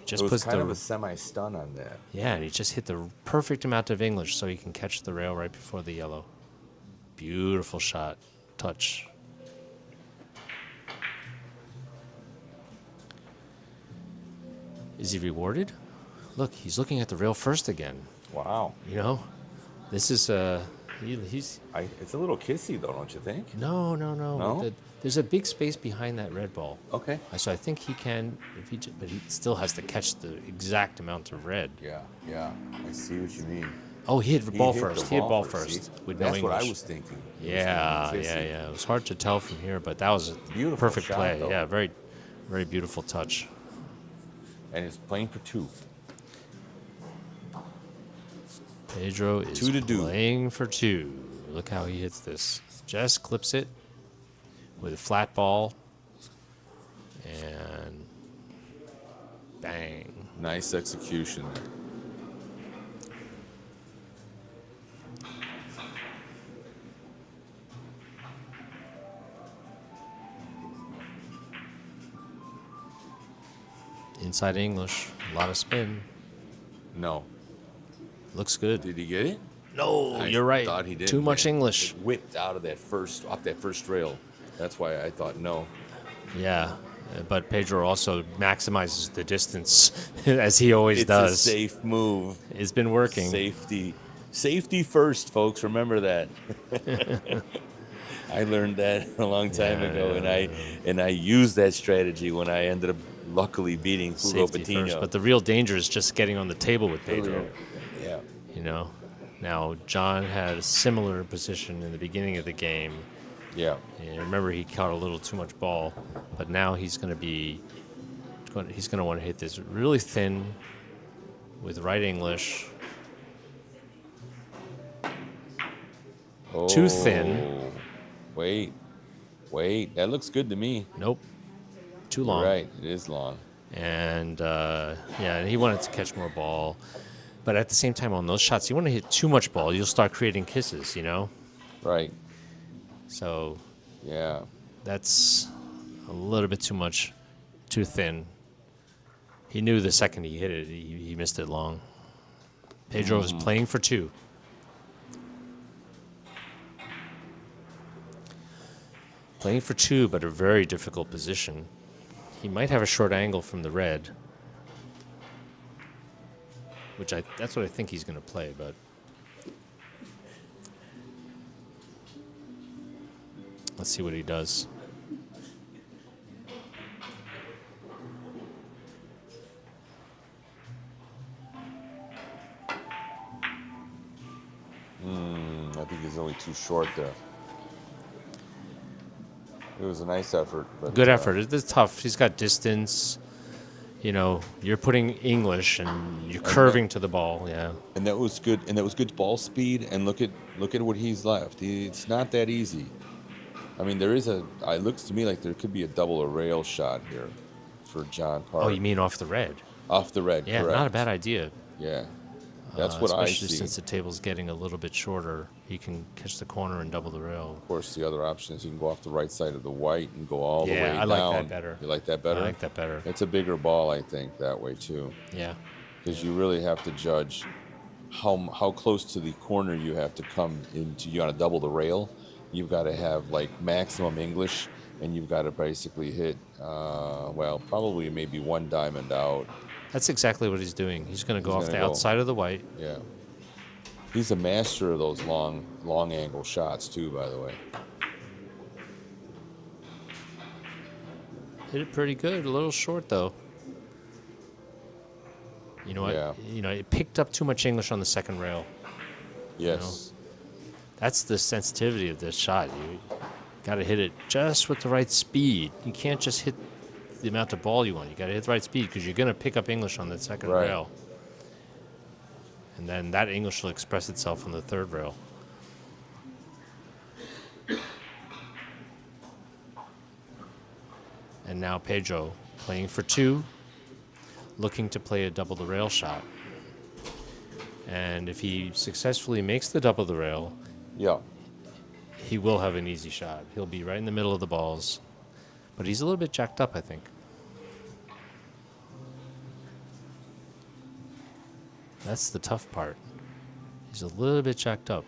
He just It was puts kind the of a semi-stun on that. yeah, and he just hit the perfect amount of English so he can catch the rail right before the yellow. Beautiful shot, touch. Is he rewarded? Look, he's looking at the rail first again. Wow. This is he's It's a little kissy, though, don't you think? no. No? There's a big space behind that red ball. Okay. So I think he can, but he still has to catch the exact amount of red. Yeah. I see what you mean. Oh, he hit the ball hit first. the He hit ball see? first with no That's English. what I was thinking. It was Yeah. gonna be kissy. It was hard to tell from here, but that was a Beautiful perfect shot, play. though. Yeah, very, very beautiful touch. And it's playing for 2. Pedro is 2 to do. playing for 2. Look how he hits this. Just clips it with a flat ball. And bang. Nice execution. Inside English. A lot of spin. No. Looks good. Did he get it? No, I you're right. thought he did, Too much man. English. It whipped out of off that first rail. That's why I thought no. Yeah. But Pedro also maximizes the distance, as he always It's does. a safe move. It's been working. Safety first, folks. Remember that. I learned that a long time ago, and I used that strategy when I ended up luckily beating Hugo Safety Patino. first. But the real danger is just getting on the table with Pedro. Yeah. Now, John had a similar position in the beginning of the game. Yeah. And remember, he caught a little too much ball, but now he's going to want to hit this really thin with right English. Too thin. Wait. That looks good to me. Nope. Too long. You're right. It is long. And and he wanted to catch more ball. But at the same time, on those shots, you want to hit too much ball, you'll start creating kisses, Right. So Yeah. that's a little bit too much, too thin. He knew the second he hit it, he missed it long. Pedro was playing for 2. Playing for 2, but a very difficult position. He might have a short angle from the red, that's what I think he's going to play, but Let's see what he does. I think he's only too short there. It was a nice effort. But, Good effort. It's tough. He's got distance. You know, you're putting English and you're curving to the ball. Yeah. And that was good. And that was good ball speed. And look at what he's left. It's not that easy. I mean, there is it looks to me like there could be a double or rail shot here for John Park. Oh, you mean off the red? Off the red, Yeah, correct. not a bad idea. Yeah. That's what I see. Especially since the table's getting a little bit shorter. He can catch the corner and double the rail. Of course, the other option is you can go off the right side of the white and go all the way down. Yeah, I like that better. You like that better? I like that better. It's a bigger ball, I think, that way too. Yeah. Because you really have to judge how close to the corner you have to come into. You got to double the rail. You've got to have like maximum English, and you've got to basically hit, probably maybe one diamond out. That's exactly what he's doing. He's going to go off the outside of the white. Yeah. He's a master of those long angle shots too, by the way. Hit it pretty good. A little short though. You know what? Yeah. You know, it picked up too much English on the second rail. Yes. That's the sensitivity of this shot. You got to hit it just with the right speed. You can't just hit the amount of ball you want. You got to hit the right speed because you're going to pick up English on that second Right. rail. And then that English will express itself on the third rail. And now Pedro playing for two, looking to play a double the rail shot. And if he successfully makes the double the rail, Yeah. he will have an easy shot. He'll be right in the middle of the balls. But he's a little bit jacked up, I think. That's the tough part. He's a little bit jacked up.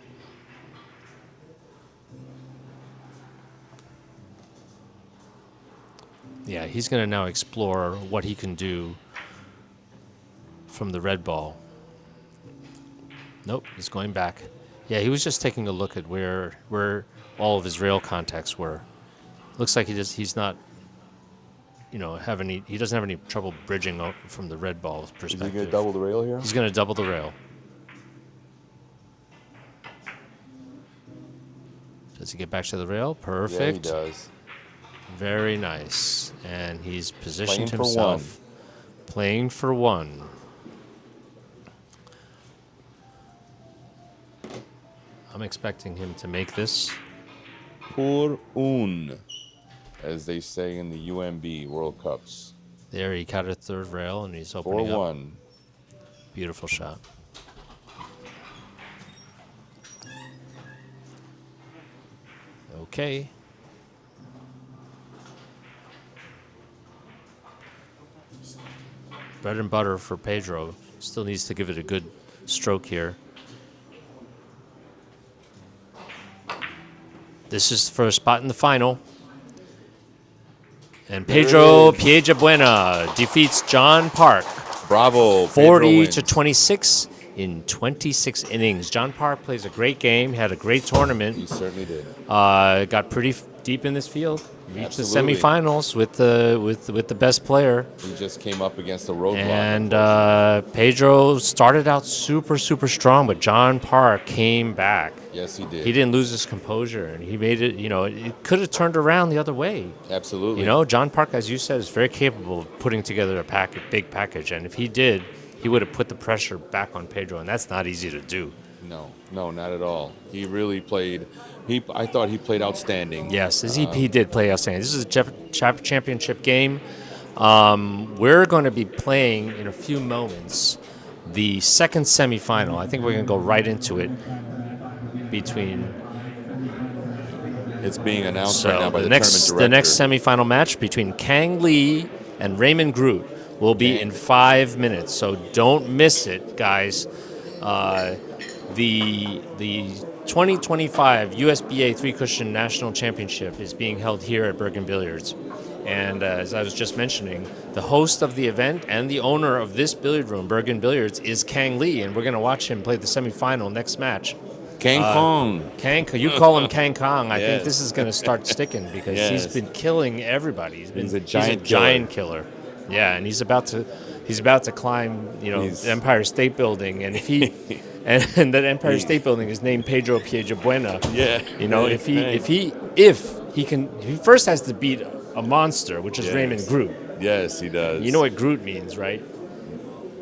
Yeah, he's going to now explore what he can do from the red ball. Nope, he's going back. Yeah, he was just taking a look at where all of his rail contacts were. Looks like he's not, he doesn't have any trouble bridging from the red ball perspective. Is he going to double the rail here? He's going to double the rail. Does he get back to the rail? Perfect. Yeah, he does. Very nice. And he's positioned Playing for himself. Playing for one. I'm expecting him to make this. Por un, as they say in the UMB World Cups. There, he caught a third rail, and he's opening 4-1. up. Beautiful shot. Okay. Bread and butter for Pedro. Still needs to give it a good stroke here. This is for a spot in the final. And Pedro Piedrabuena defeats John Park Bravo. 40 to 26 in 26 innings. John Park plays a great game, had a great tournament. He certainly did. Got pretty deep in this field. Reached Absolutely. the semifinals with the best player. He just came up against a roadblock. And Pedro started out super strong, but John Park came back. Yes, he did. He didn't lose his composure, and he made it. It could have turned around the other way. Absolutely. John Park, as you said, is very capable of putting together a big package, and if he did, he would have put the pressure back on Pedro, and that's not easy to do. No, not at all. He really played. I thought he played outstanding. Yes, he did play outstanding. This is a championship game. We're going to be playing in a few moments the second semifinal. I think we're going to go right into it between. It's being announced right now by the next tournament director. the next semifinal match between Kang Lee and Raymond Groot will be in 5 minutes. So don't miss it, guys. The 2025 USBA three-cushion national championship is being held here at Bergen Billiards. And as I was just mentioning, the host of the event and the owner of this billiard room, Bergen Billiards, is Kang Lee, and we're going to watch him play the semifinal next match. Kang Kong. You call him Kang Kong. I Yes. think this is going to start sticking because he's Yes. been killing everybody. He's a giant giant killer. Yeah, and he's about to climb, He's- the Empire State Building, and if he and that Empire State Building is named Pedro Piedrabuena. Yeah. If he first has to beat a monster, which is Yes. Raymond Groot. Yes, he does. You know what Groot means, right?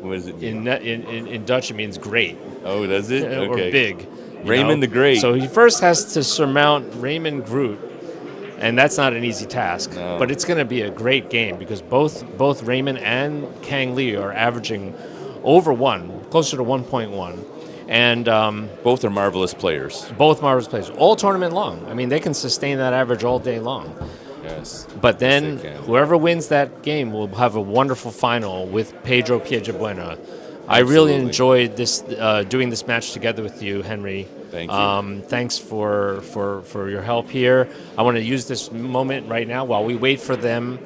What does it mean? In Dutch, it means great Oh, does it? or Okay. big. Raymond the Great. So he first has to surmount Raymond Groot, and that's not an easy task. No. But it's going to be a great game because both Raymond and Kang Lee are averaging over 1, closer to 1.1. And Both are marvelous players. both marvelous players, all tournament long. I mean, they can sustain that average all day long. Yes. But then Yes, they can. whoever wins that game will have a wonderful final with Pedro Piedrabuena. I really Absolutely. enjoyed this doing this match together with you, Henry. Thank you. Thanks for your help here. I want to use this moment right now while we wait for them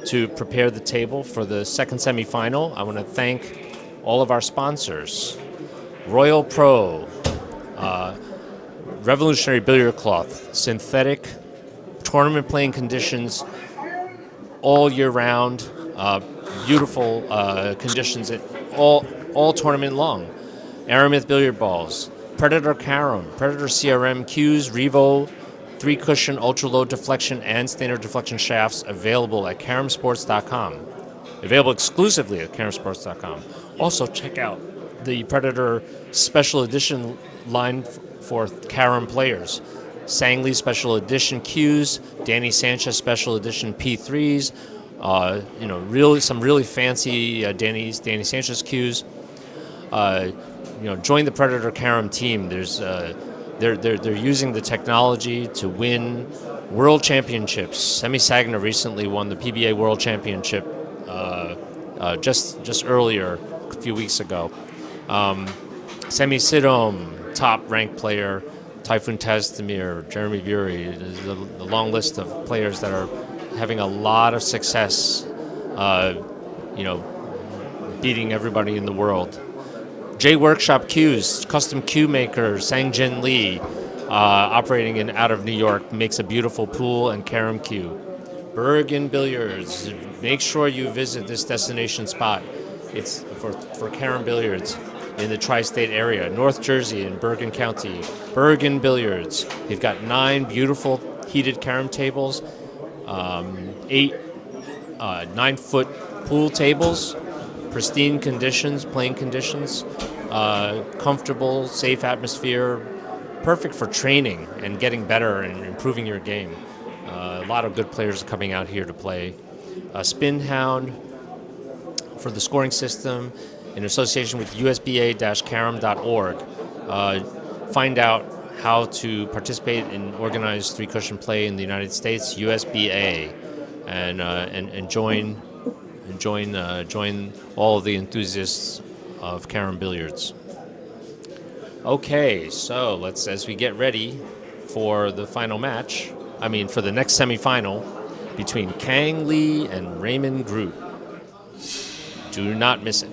to prepare the table for the second semifinal. I want to thank all of our sponsors: Royal Pro, Revolutionary Billiard Cloth, synthetic tournament playing conditions all year round, beautiful conditions at all tournament long. Aramith billiard balls, Predator Carom, Predator CRM cues, Revo, 3-cushion ultra low deflection and standard deflection shafts available at caromsports.com. Available exclusively at caromsports.com. Also check out the Predator special edition line for Carom players. Sangley special edition cues, Danny Sanchez special edition P3s, some really fancy Danny Sanchez cues. Join the Predator Carom team. They're using the technology to win world championships. Semi Sagna recently won the PBA World Championship just earlier, a few weeks ago. Semi Sidom, top ranked player. Typhoon Tazdemir, Jeremy Bury, the long list of players that are having a lot of success, beating everybody in the world. J Workshop Cues, custom cue maker, Sang Jin Lee, operating out of New York, makes a beautiful pool and carom cue. Bergen Billiards, make sure you visit this destination spot. It's for carom billiards in the tri-state area, North Jersey and Bergen County. Bergen Billiards. They've got 9 beautiful heated carom tables, 8 9-foot pool tables, pristine conditions, playing conditions, comfortable, safe atmosphere, perfect for training and getting better and improving your game. A lot of good players are coming out here to play. Spin Hound for the scoring system in association with USBA-carom.org. Find out how to participate in organized 3-cushion play in the United States, USBA, and join all of the enthusiasts of carom billiards. Okay, so as we get ready for the final match, for the next semifinal between Kang Lee and Raymond Groot. Do not miss it.